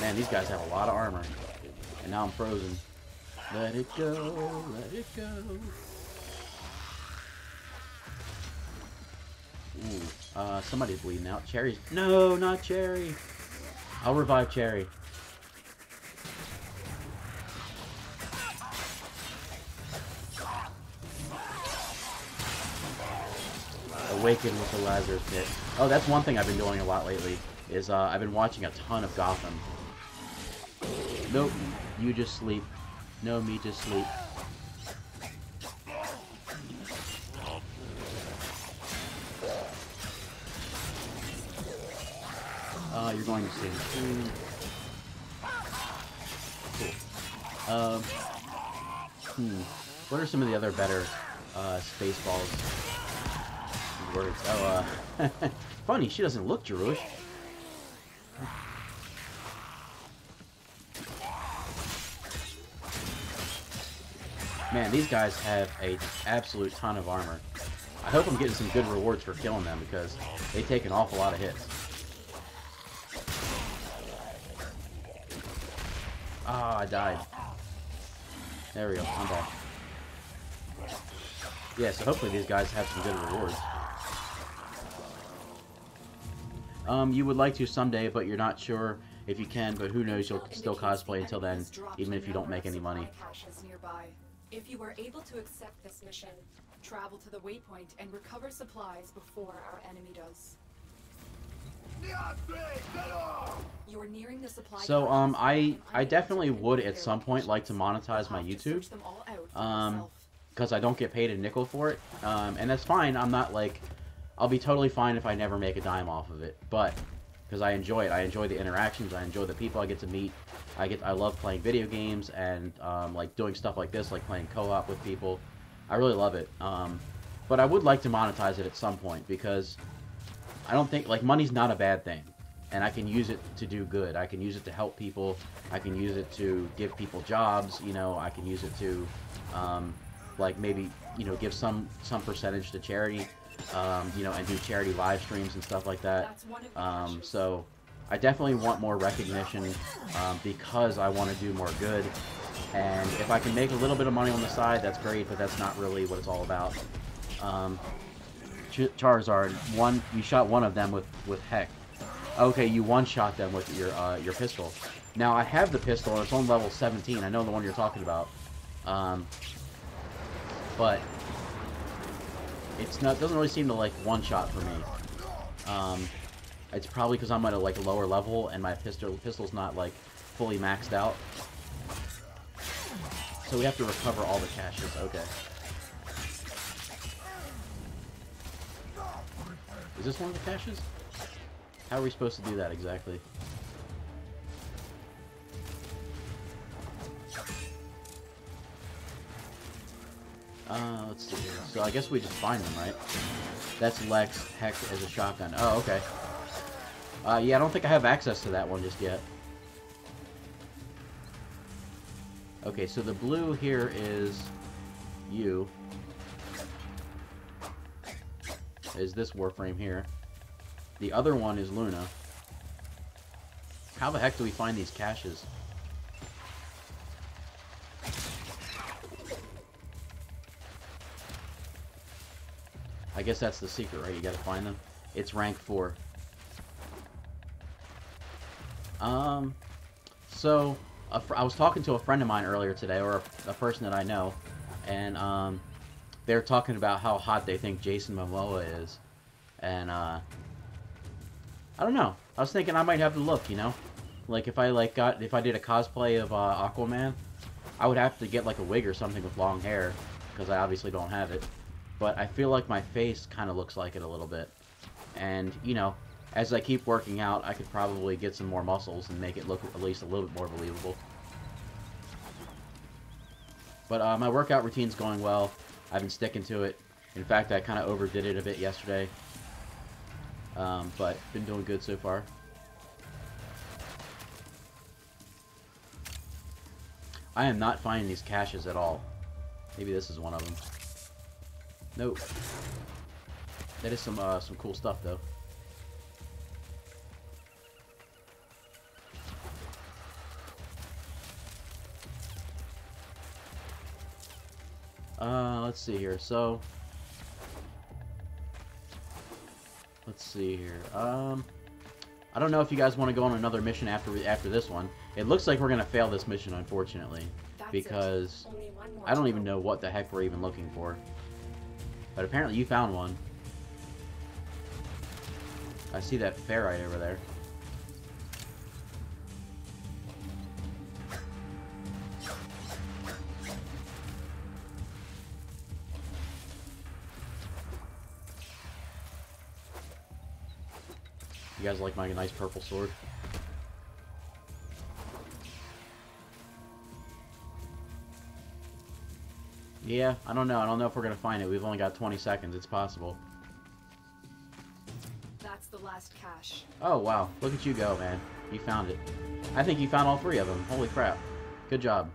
Man, these guys have a lot of armor. And now I'm frozen. Let it go, let it go. Ooh, somebody's bleeding out. Cherry's... No, not Cherry. I'll revive Cherry. Awaken with the Lazarus Pit. Oh, that's one thing I've been doing a lot lately, is I've been watching a ton of Gotham. Nope, you just sleep. No, me just sleep. You're going to stay Cool. What are some of the other better Spaceballs words? Oh, funny, she doesn't look Jewish. Man, these guys have an absolute ton of armor. I hope I'm getting some good rewards for killing them, because they take an awful lot of hits. Ah, I died. There we go, I'm back. Yeah, so hopefully these guys have some good rewards. You would like to someday, but you're not sure if you can, but who knows, you'll still cosplay until then, even if you don't make any money. If you are able to accept this mission, travel to the waypoint and recover supplies before our enemy does. You're nearing the supply. So, I definitely would at some point like to monetize my YouTube, because I don't get paid a nickel for it, and that's fine. I'm not like, I'll be totally fine if I never make a dime off of it, but because I enjoy it, I enjoy the interactions, I enjoy the people I get to meet. I love playing video games and like doing stuff like this, like playing co-op with people. I really love it. But I would like to monetize it at some point, because I don't think, like, money's not a bad thing, and I can use it to do good. I can use it to help people. I can use it to give people jobs. You know, I can use it to like maybe, you know, give some percentage to charity. You know, and do charity live streams and stuff like that. So I definitely want more recognition, because I want to do more good. And if I can make a little bit of money on the side, that's great, but that's not really what it's all about. Charizard, you shot one of them with Heck. Okay, you one-shot them with your pistol. Now, I have the pistol, and it's on level 17. I know the one you're talking about. But it doesn't really seem to, like, one-shot for me. It's probably because I'm at a, like, a lower level, and my pistol's not, like, fully maxed out. So we have to recover all the caches. Okay. Is this one of the caches? How are we supposed to do that exactly? Let's see here. So I guess we just find them, right? That's Lex, Heck as a shotgun. Oh, okay. Yeah, I don't think I have access to that one just yet. Okay, so the blue here is you. Is this Warframe here. The other one is Luna. How the heck do we find these caches? I guess that's the secret, right? You gotta find them. It's rank 4. So I was talking to a friend of mine earlier today, or a person that I know, and they're talking about how hot they think Jason Momoa is, and I don't know. I was thinking I might have to look, you know? Like, if I, like, if I did a cosplay of, Aquaman, I would have to get, like, a wig or something with long hair, because I obviously don't have it. But I feel like my face kind of looks like it a little bit. And, you know, as I keep working out, I could probably get some more muscles and make it look at least a little bit more believable. But my workout routine's going well. I've been sticking to it. In fact, I kind of overdid it a bit yesterday. But been doing good so far. I am not finding these caches at all. Maybe this is one of them. Nope. That is some cool stuff, though. Let's see here. So, let's see here. I don't know if you guys want to go on another mission after this one. It looks like we're gonna fail this mission, unfortunately, because I don't even know what the heck we're even looking for. But apparently you found one. I see that ferrite over there. You guys like my nice purple sword? Yeah, I don't know. I don't know if we're gonna find it. We've only got 20 seconds. It's possible. That's the last cache. Oh, wow. Look at you go, man. You found it. I think you found all 3 of them. Holy crap. Good job.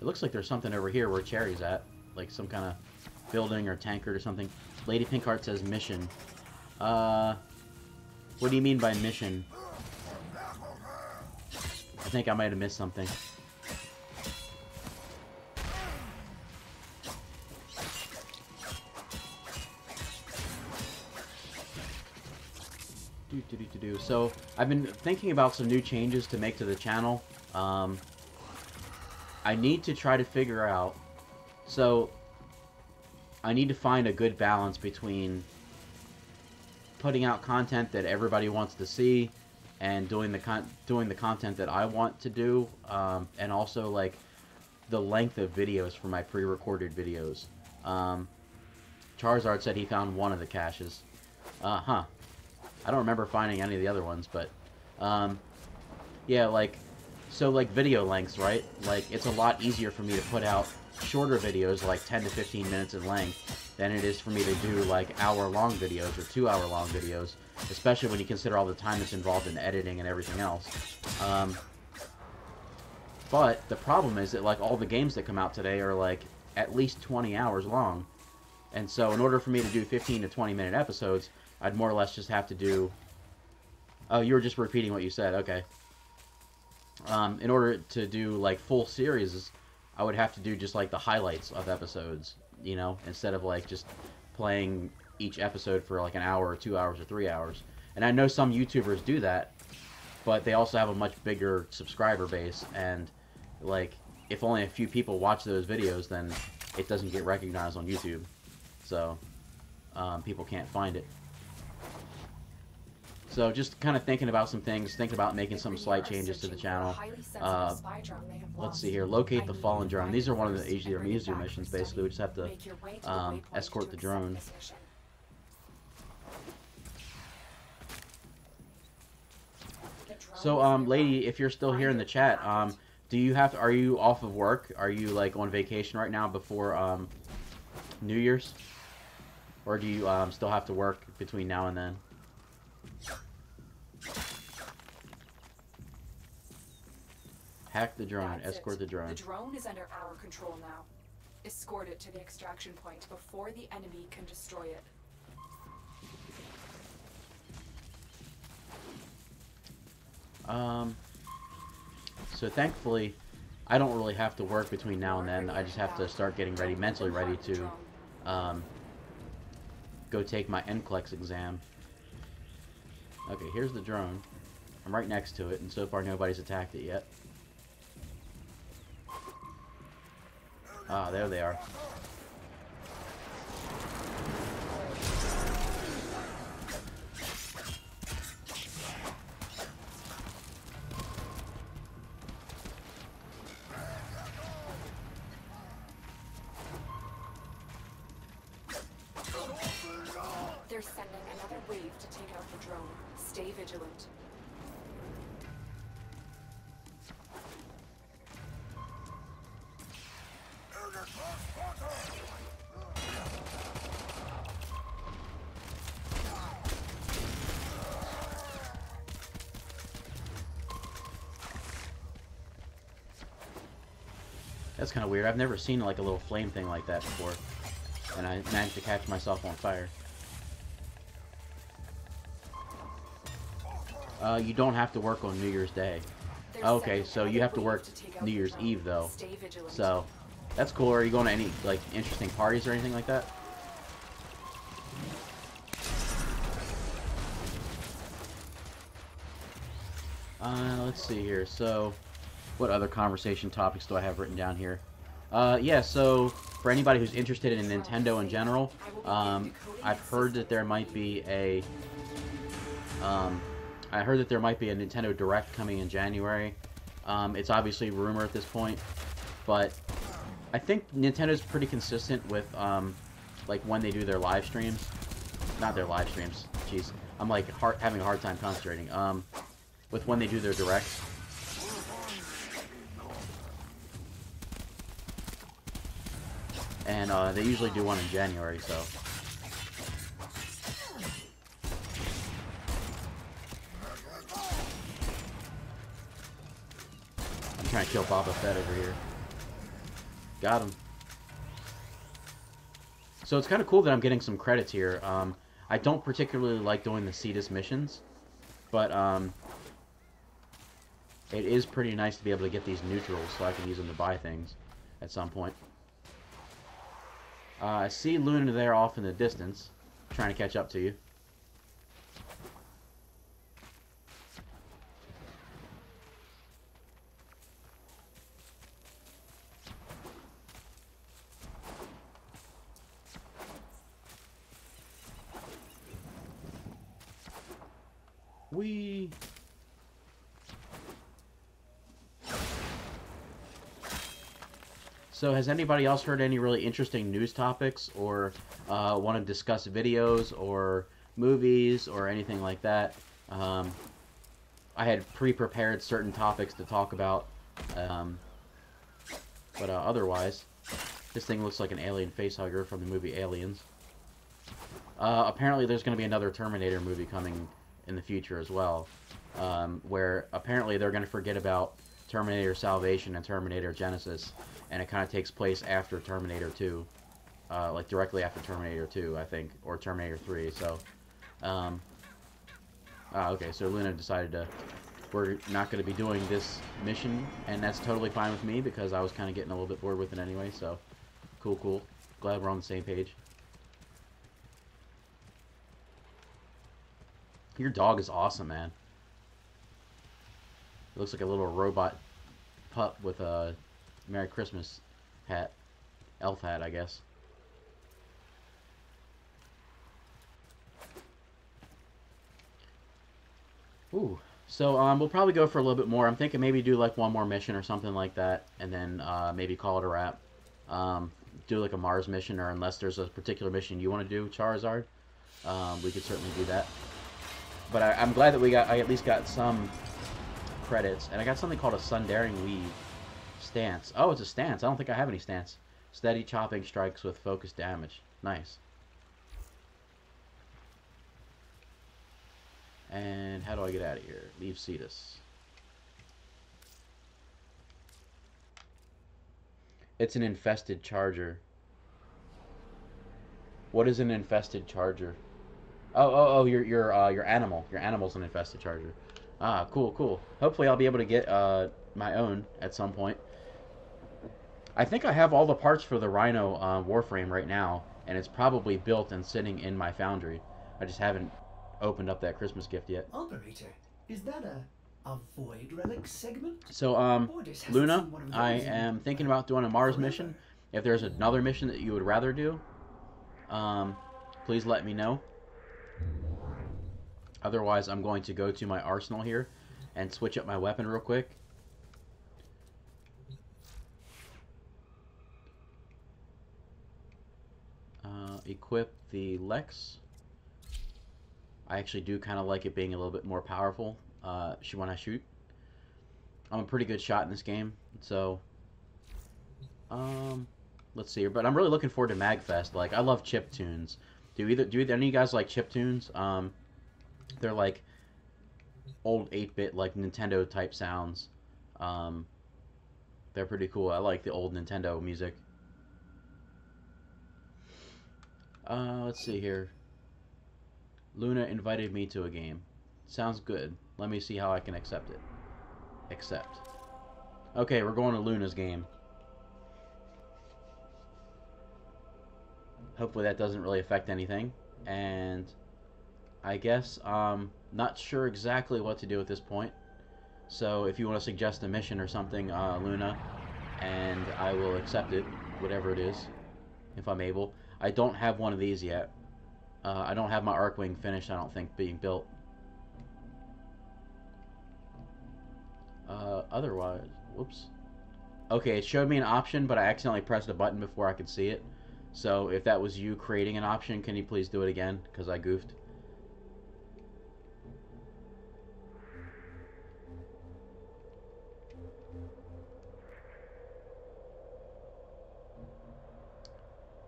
It looks like there's something over here where Cherry's at. Like some kind of building or tankard or something. Lady Pinkheart says mission. What do you mean by mission? I think I might have missed something. So, I've been thinking about some new changes to make to the channel. I need to try to figure out... So, I need to find a good balance between putting out content that everybody wants to see and doing the content that I want to do, and also, like, the length of videos for my pre-recorded videos. Charizard said he found one of the caches. I don't remember finding any of the other ones, but, yeah, like, so, like, video lengths, right? Like, it's a lot easier for me to put out shorter videos, like 10 to 15 minutes in length, than it is for me to do, like, hour-long videos or 2-hour-long videos, especially when you consider all the time that's involved in editing and everything else. But the problem is that, like, all the games that come out today are, like, at least 20 hours long. And so, in order for me to do 15 to 20-minute episodes, I'd more or less just have to do... Oh, you were just repeating what you said. Okay. In order to do, like, full series, I would have to do just, like, the highlights of episodes, you know, instead of, like, just playing each episode for, like, an hour or 2 hours or 3 hours. And I know some YouTubers do that, but they also have a much bigger subscriber base, and, like, if only a few people watch those videos, then it doesn't get recognized on YouTube. So, people can't find it. So just kind of thinking about some things, thinking about making some slight changes to the channel. Let's see here, locate the fallen drone. These are one of the easier missions, basically. We just have to escort the drone. So, lady, if you're still here in the chat, do you have to, are you off of work? Are you, like, on vacation right now before New Year's? Or do you still have to work between now and then? Hack the drone. Escort the drone. The drone is under our control now. Escort it to the extraction point before the enemy can destroy it. So thankfully, I don't really have to work between now and then. I just have to start getting ready, mentally ready to go take my NCLEX exam. Okay, here's the drone. I'm right next to it, and so far nobody's attacked it yet. Ah, there they are. They're sending another wave to take out the drone. Stay vigilant. That's kind of weird. I've never seen like a little flame thing like that before. And I managed to catch myself on fire. You don't have to work on New Year's Day. Okay, so you have to work New Year's Eve though. So that's cool. Are you going to any like interesting parties or anything like that? Let's see here. So, what other conversation topics do I have written down here? Yeah, so for anybody who's interested in Nintendo in general, I've heard that there might be a Nintendo Direct coming in January. It's obviously a rumor at this point, but I think Nintendo's pretty consistent with like when they do their live streams. Not their live streams. Jeez, I'm like having a hard time concentrating. With when they do their directs. And they usually do one in January, so. I'm trying to kill Boba Fett over here. Got him. So it's kind of cool that I'm getting some credits here. I don't particularly like doing the Cetus missions, but it is pretty nice to be able to get these neutrals so I can use them to buy things at some point. I see Luna there off in the distance, trying to catch up to you. Whee! So has anybody else heard any really interesting news topics or want to discuss videos or movies or anything like that? I had pre-prepared certain topics to talk about, but otherwise, this thing looks like an alien facehugger from the movie Aliens. Apparently there's going to be another Terminator movie coming in the future as well, where apparently they're going to forget about Terminator Salvation and Terminator Genesis, and it kind of takes place after Terminator 2, like directly after Terminator 2, I think, or Terminator 3, so, okay, so Luna decided we're not going to be doing this mission, and that's totally fine with me, because I was kind of getting a little bit bored with it anyway, so, cool, glad we're on the same page. Your dog is awesome, man. It looks like a little robot pup with a Merry Christmas hat. Elf hat, I guess. Ooh. So, we'll probably go for a little bit more. I'm thinking maybe do, like, one more mission or something like that. And then, maybe call it a wrap. Do, like, a Mars mission, or unless there's a particular mission you want to do, Charizard. We could certainly do that. But I'm glad that I at least got some credits. And I got something called a Sundaring Weave stance. Oh, it's a stance. I don't think I have any stance. Steady chopping strikes with focused damage. Nice. And how do I get out of here? Leave Cetus. It's an infested charger. What is an infested charger? Oh, your animal. Your animal's an infested charger. Ah, cool. Hopefully I'll be able to get my own at some point. I think I have all the parts for the Rhino Warframe right now, and it's probably built and sitting in my foundry. I just haven't opened up that Christmas gift yet. Operator, is that a void relic segment? So, Luna, I am thinking about doing a Mars mission. If there's another mission that you would rather do, please let me know. Otherwise, I'm going to go to my arsenal here and switch up my weapon real quick. Equip the Lex. I actually do kind of like it being a little bit more powerful when I shoot. I'm a pretty good shot in this game, so let's see here. But I'm really looking forward to Magfest. Like, I love chip tunes. Do either any of you guys like chip tunes? They're like old 8-bit, like Nintendo type sounds. They're pretty cool. I like the old Nintendo music. Let's see here. Luna invited me to a game. Sounds good. Let me see how I can accept it. Accept. Okay, we're going to Luna's game. Hopefully that doesn't really affect anything. And I guess not sure exactly what to do at this point. So if you want to suggest a mission or something, Luna, and I will accept it, whatever it is, if I'm able. I don't have one of these yet. I don't have my Arcwing finished, I don't think, being built. Otherwise, whoops. Okay, it showed me an option, but I accidentally pressed a button before I could see it. So if that was you creating an option, can you please do it again? Because I goofed.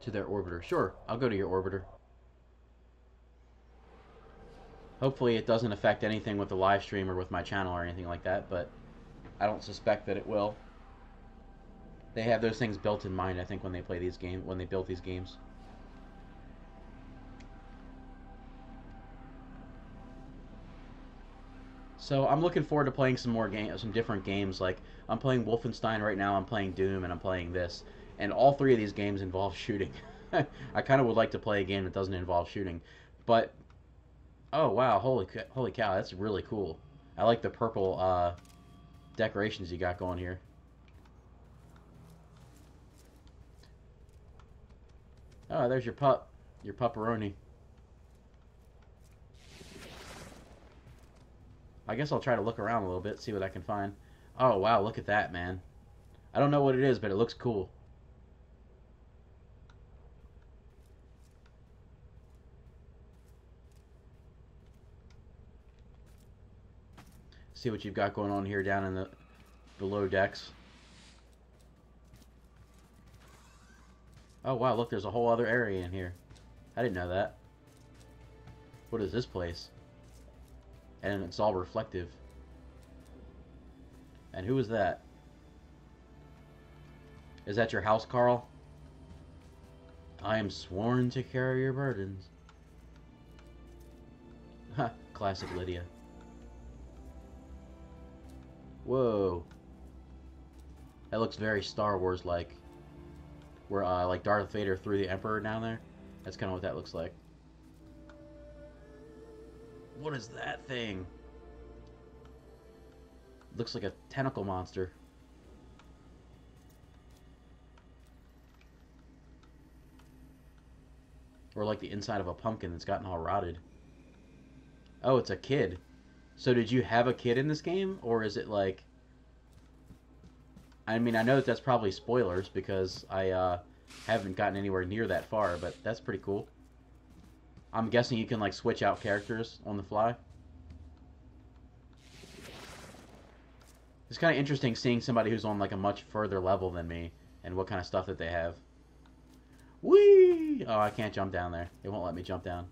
To their orbiter. Sure, I'll go to your orbiter. Hopefully it doesn't affect anything with the live stream or with my channel or anything like that, but I don't suspect that it will. They have those things built in mind, I think, when they play these games, when they built these games. So I'm looking forward to playing some more games, some different games. Like, I'm playing Wolfenstein right now, I'm playing Doom, and I'm playing this. And all three of these games involve shooting. I kind of would like to play a game that doesn't involve shooting. But, oh wow, holy cow, that's really cool. I like the purple decorations you got going here. Oh, there's your pup. Your pupperoni. I guess I'll try to look around a little bit, see what I can find. Oh, wow, look at that, man. I don't know what it is, but it looks cool. See what you've got going on here down in the below decks. Oh, wow, look, there's a whole other area in here. I didn't know that. What is this place? And it's all reflective. And who is that? Is that your house, Carl? I am sworn to carry your burdens. Ha, classic Lydia. Whoa. That looks very Star Wars-like. Where, like Darth Vader threw the Emperor down there. That's kind of what that looks like. What is that thing? Looks like a tentacle monster. Or like the inside of a pumpkin that's gotten all rotted. Oh, it's a kid. So did you have a kid in this game? Or is it like... I mean, I know that that's probably spoilers because I haven't gotten anywhere near that far, but that's pretty cool. I'm guessing you can like switch out characters on the fly. It's kind of interesting seeing somebody who's on like a much further level than me and what kind of stuff that they have. Whee! Oh, I can't jump down there. It won't let me jump down.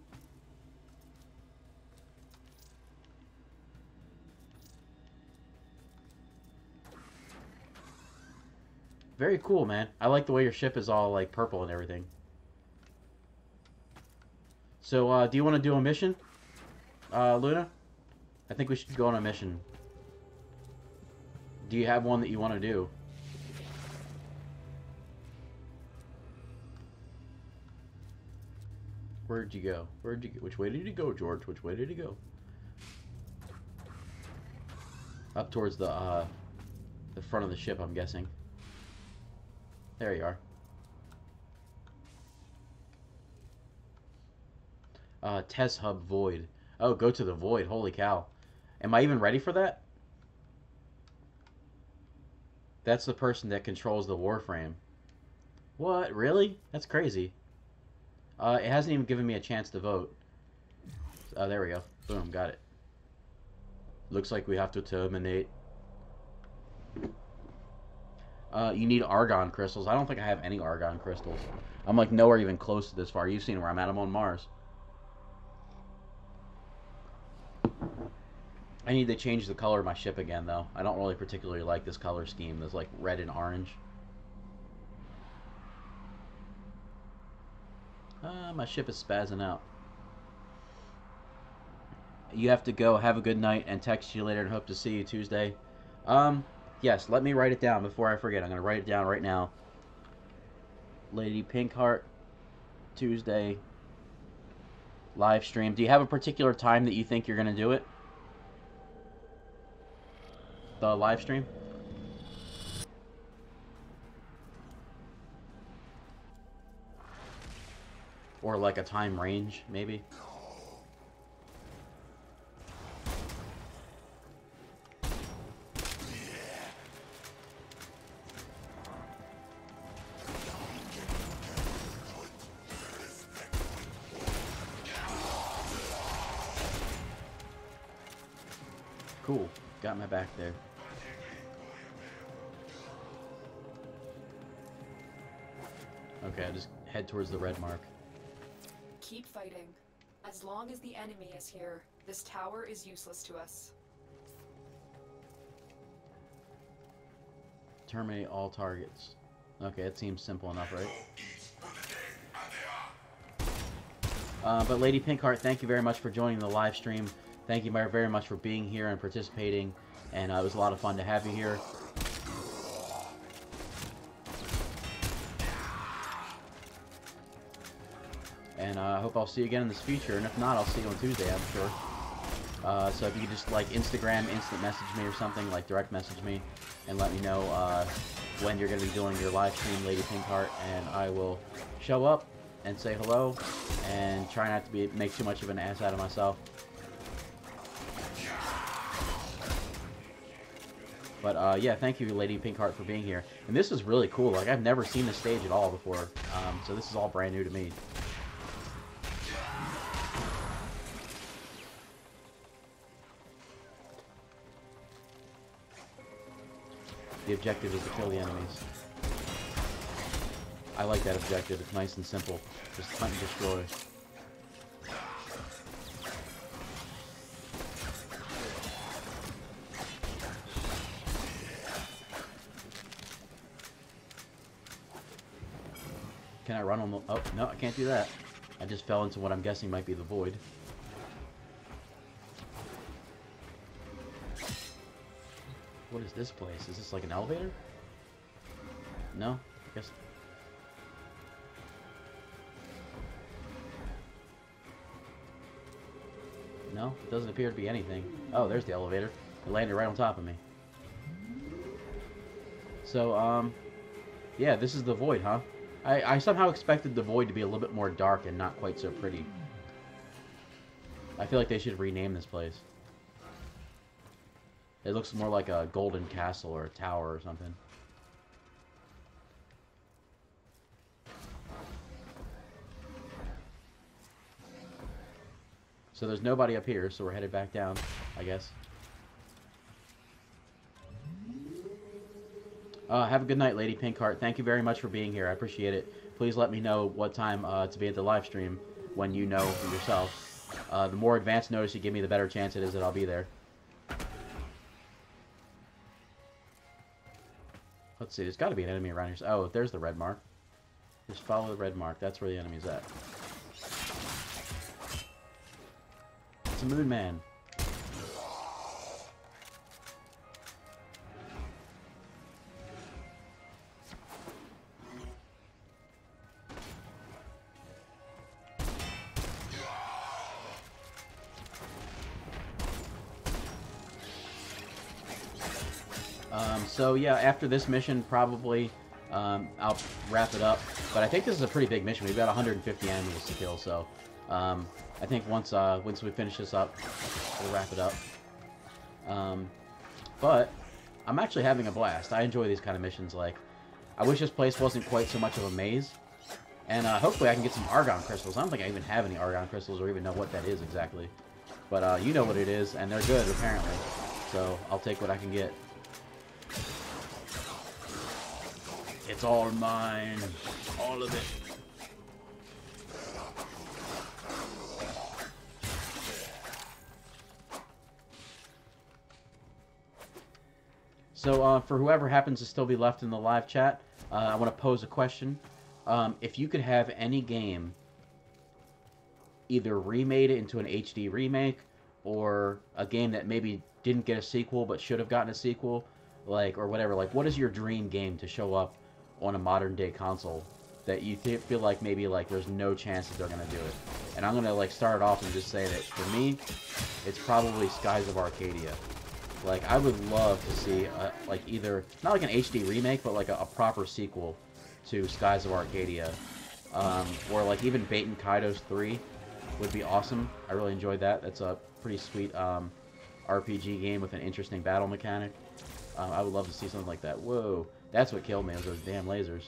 Very cool, man. I like the way your ship is all like purple and everything. So, do you want to do a mission, Luna? I think we should go on a mission. Do you have one that you want to do? Where'd you go? Where'd you go? Which way did you go, George? Which way did he go? Up towards the front of the ship, I'm guessing. There you are. Test Hub Void. Oh, go to the Void. Holy cow. Am I even ready for that? That's the person that controls the Warframe. What? Really? That's crazy. It hasn't even given me a chance to vote. Oh, there we go. Boom, got it. Looks like we have to terminate. You need argon crystals. I don't think I have any argon crystals. I'm like nowhere even close to this far. You've seen where I'm at. I'm on Mars. I need to change the color of my ship again, though. I don't really particularly like this color scheme. There's like red and orange. My ship is spazzing out. You have to go. Have a good night, and text you later and hope to see you Tuesday. Yes, let me write it down before I forget. I'm going to write it down right now. Lady Pinkheart, Tuesday, live stream. Do you have a particular time that you think you're going to do it? The live stream? Or like a time range, maybe? Cool. Got my back there. Okay, I'll just head towards the red mark. Keep fighting. As long as the enemy is here, this tower is useless to us. Terminate all targets. Okay, that seems simple enough, right? But Lady Pinkheart, thank you very much for joining the live stream. Thank you very much for being here and participating. And it was a lot of fun to have you here. And I hope I'll see you again in this future. And if not, I'll see you on Tuesday, I'm sure. So if you could just like Instagram, instant message me or something, like direct message me, and let me know when you're going to be doing your live stream, Lady Pinkheart, and I will show up and say hello and try not to make too much of an ass out of myself. But yeah, thank you, Lady Pinkheart, for being here. And this is really cool. Like, I've never seen this stage at all before, so this is all brand new to me. The objective is to kill the enemies. I like that objective. It's nice and simple. Just hunt and destroy. Can I run on the... Oh, no, I can't do that. I just fell into what I'm guessing might be the void. What is this place? Is this like an elevator? No? I guess... No? It doesn't appear to be anything. Oh, there's the elevator. It landed right on top of me. So, yeah, this is the void, huh? I somehow expected the void to be a little bit more dark and not quite so pretty. I feel like they should rename this place. It looks more like a golden castle or a tower or something. So there's nobody up here, so we're headed back down, I guess. Have a good night, Lady Pinkheart. Thank you very much for being here. I appreciate it. Please let me know what time to be at the live stream when you know for yourself. The more advanced notice you give me, the better chance it is that I'll be there. Let's see. There's got to be an enemy around here. Oh, there's the red mark. Just follow the red mark. That's where the enemy's at. It's a moon man. So yeah, after this mission, probably I'll wrap it up. But I think this is a pretty big mission. We've got 150 enemies to kill, so I think once we finish this up, we'll wrap it up. But I'm actually having a blast. I enjoy these kind of missions. Like, I wish this place wasn't quite so much of a maze. And hopefully I can get some argon crystals. I don't think I even have any argon crystals or even know what that is exactly. But you know what it is, and they're good apparently. So I'll take what I can get. It's all mine, all of it. So for whoever happens to still be left in the live chat, I want to pose a question. If you could have any game either remade it into an HD remake, or a game that maybe didn't get a sequel but should have gotten a sequel, like, or whatever, like, what is your dream game to show up on a modern day console that you feel like maybe like there's no chance that they're gonna do it? And I'm gonna like start off and just say that for me, it's probably Skies of Arcadia. Like, I would love to see like either not like an HD remake, but like a proper sequel to Skies of Arcadia, or like even Baten Kaitos 3 would be awesome. I really enjoyed that. That's a pretty sweet RPG game with an interesting battle mechanic. I would love to see something like that. Whoa, that's what killed me, was those damn lasers.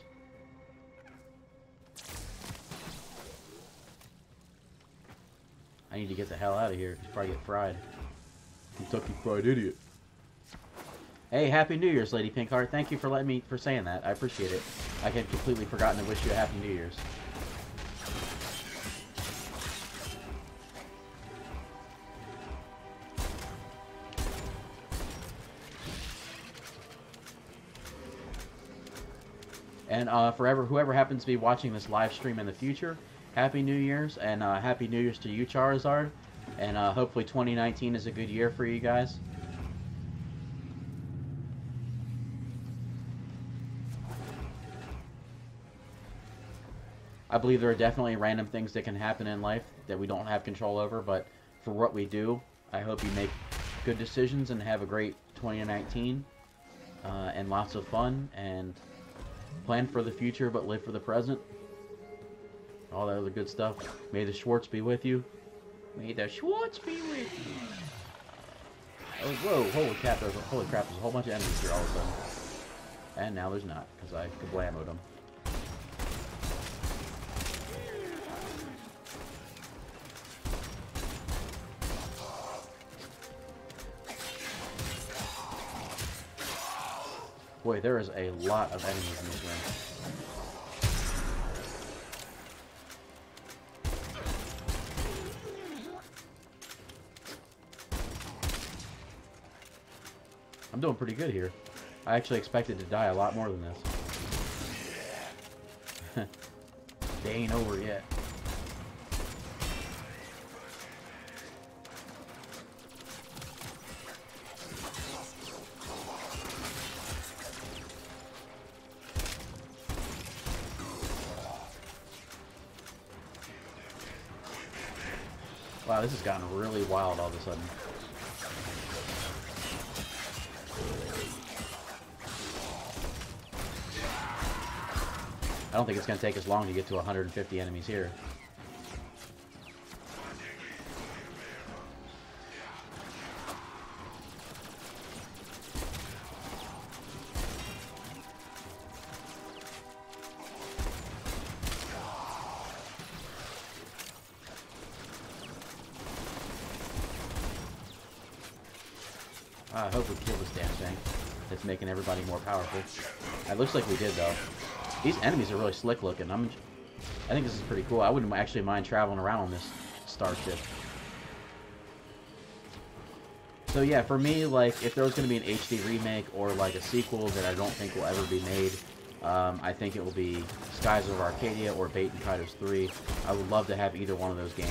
I need to get the hell out of here, before I get fried. Kentucky Fried Idiot. Hey, Happy New Year's, Lady Pinkheart. Thank you for saying that. I appreciate it. I had completely forgotten to wish you a Happy New Year's. And whoever happens to be watching this live stream in the future, Happy New Year's, and Happy New Year's to you, Charizard. And hopefully 2019 is a good year for you guys. I believe there are definitely random things that can happen in life that we don't have control over, but for what we do, I hope you make good decisions and have a great 2019, and lots of fun, and plan for the future, but live for the present. All that other good stuff. May the Schwartz be with you. May the Schwartz be with you. Oh, whoa, holy crap, there's a whole bunch of enemies here all of a sudden. And now there's not, because I kablamoed them. Boy, there is a lot of enemies in this room. I'm doing pretty good here. I actually expected to die a lot more than this. They ain't over yet. Wow, this has gotten really wild all of a sudden. I don't think it's going to take us long to get to 150 enemies here. I hope we kill this damn thing. It's making everybody more powerful. It looks like we did, though. These enemies are really slick looking. I think this is pretty cool. I wouldn't actually mind traveling around on this starship. So yeah, for me, like, if there was going to be an HD remake or like a sequel that I don't think will ever be made, I think it will be Skies of Arcadia or Baten Kaitos 3. I would love to have either one of those games,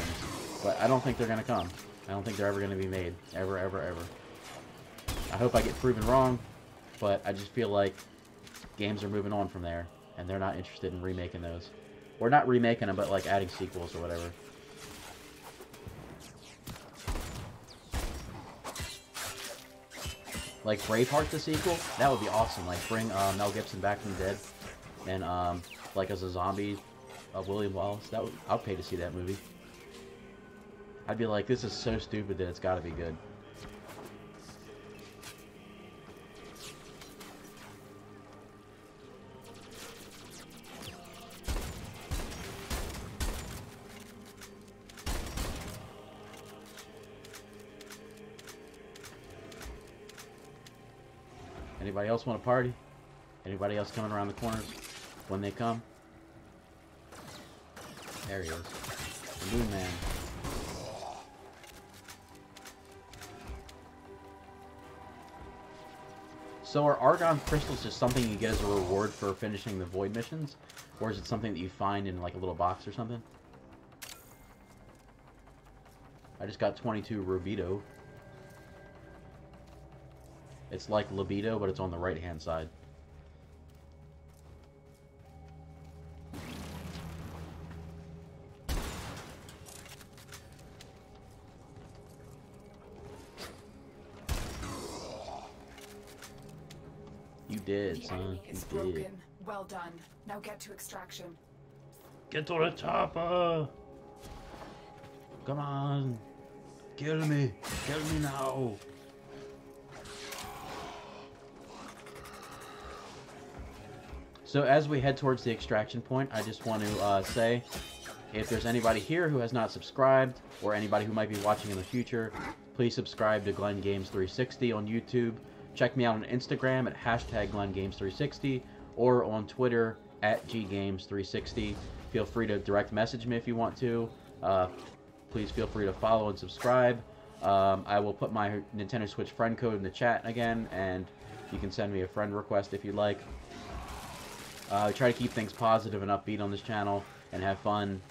but I don't think they're going to come. I don't think they're ever going to be made. Ever, ever, ever. I hope I get proven wrong, but I just feel like games are moving on from there, and they're not interested in remaking those. Or not remaking them, but like adding sequels or whatever. Like Braveheart the sequel? That would be awesome. Like bring Mel Gibson back from the dead, and like as a zombie, William Wallace. I'd pay to see that movie. I'd be like, this is so stupid that it's got to be good. Anybody else want to party? Anybody else coming around the corners when they come? There he is. The Moon Man. So are Argon crystals just something you get as a reward for finishing the void missions? Or is it something that you find in like a little box or something? I just got 22 Rubido. It's like libido, but it's on the right hand side. You did, The son. enemy is You did. broken. Well done. Now get to extraction. Get to the chopper! Come on! Kill me! Kill me now! So as we head towards the extraction point, I just want to say, if there's anybody here who has not subscribed, or anybody who might be watching in the future, please subscribe to Glenn Games 360 on YouTube. Check me out on Instagram at hashtag GlennGames360, or on Twitter at GGames360. Feel free to direct message me if you want to. Please feel free to follow and subscribe. I will put my Nintendo Switch friend code in the chat again, and you can send me a friend request if you'd like. I try to keep things positive and upbeat on this channel and have fun.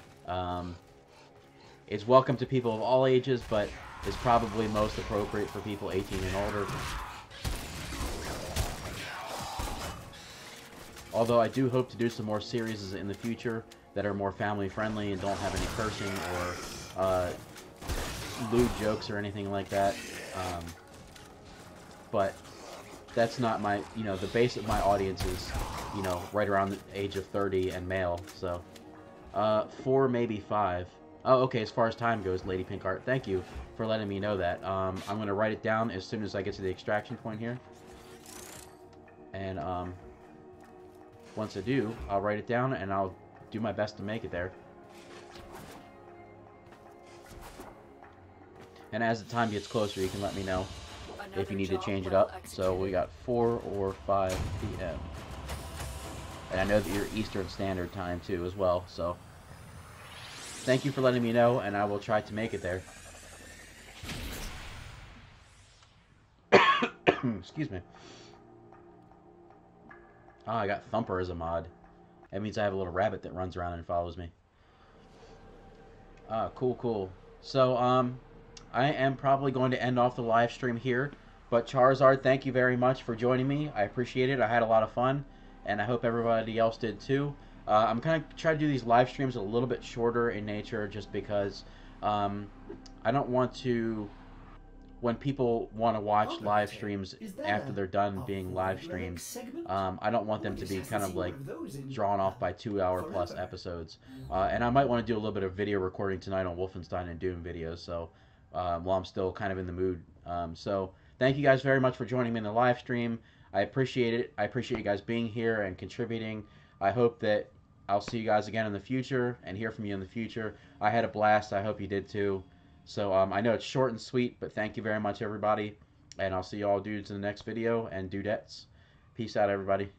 It's welcome to people of all ages, but is probably most appropriate for people 18 and older. Although I do hope to do some more series in the future that are more family friendly and don't have any cursing or lewd jokes or anything like that. But that's not my, the base of my audience is, right around the age of 30 and male. So, 4, maybe 5. Oh, okay, as far as time goes, Lady Pinkheart, thank you for letting me know that. I'm going to write it down as soon as I get to the extraction point here. And, once I do, I'll write it down and I'll do my best to make it there. And as the time gets closer, you can let me know if you need to change it up. So we got 4 or 5 p.m. And I know that you're Eastern Standard Time too as well, so thank you for letting me know, and I will try to make it there. Excuse me. Oh, I got Thumper as a mod. That means I have a little rabbit that runs around and follows me. Ah, cool, cool. So, I am probably going to end off the live stream here. But Charizard, thank you very much for joining me. I appreciate it. I had a lot of fun, and I hope everybody else did too. I'm kind of trying to do these live streams a little bit shorter in nature just because I don't want to, when people want to watch live streams after they're done being live streamed, I don't want them to be kind of like drawn off by 2-hour plus episodes. And I might want to do a little bit of video recording tonight on Wolfenstein and Doom videos, so while I'm still kind of in the mood. So thank you guys very much for joining me in the live stream. I appreciate it. I appreciate you guys being here and contributing. I hope that I'll see you guys again in the future and hear from you in the future. I had a blast. I hope you did too. So I know it's short and sweet, but thank you very much, everybody. And I'll see you all dudes in the next video and dudettes. Peace out, everybody.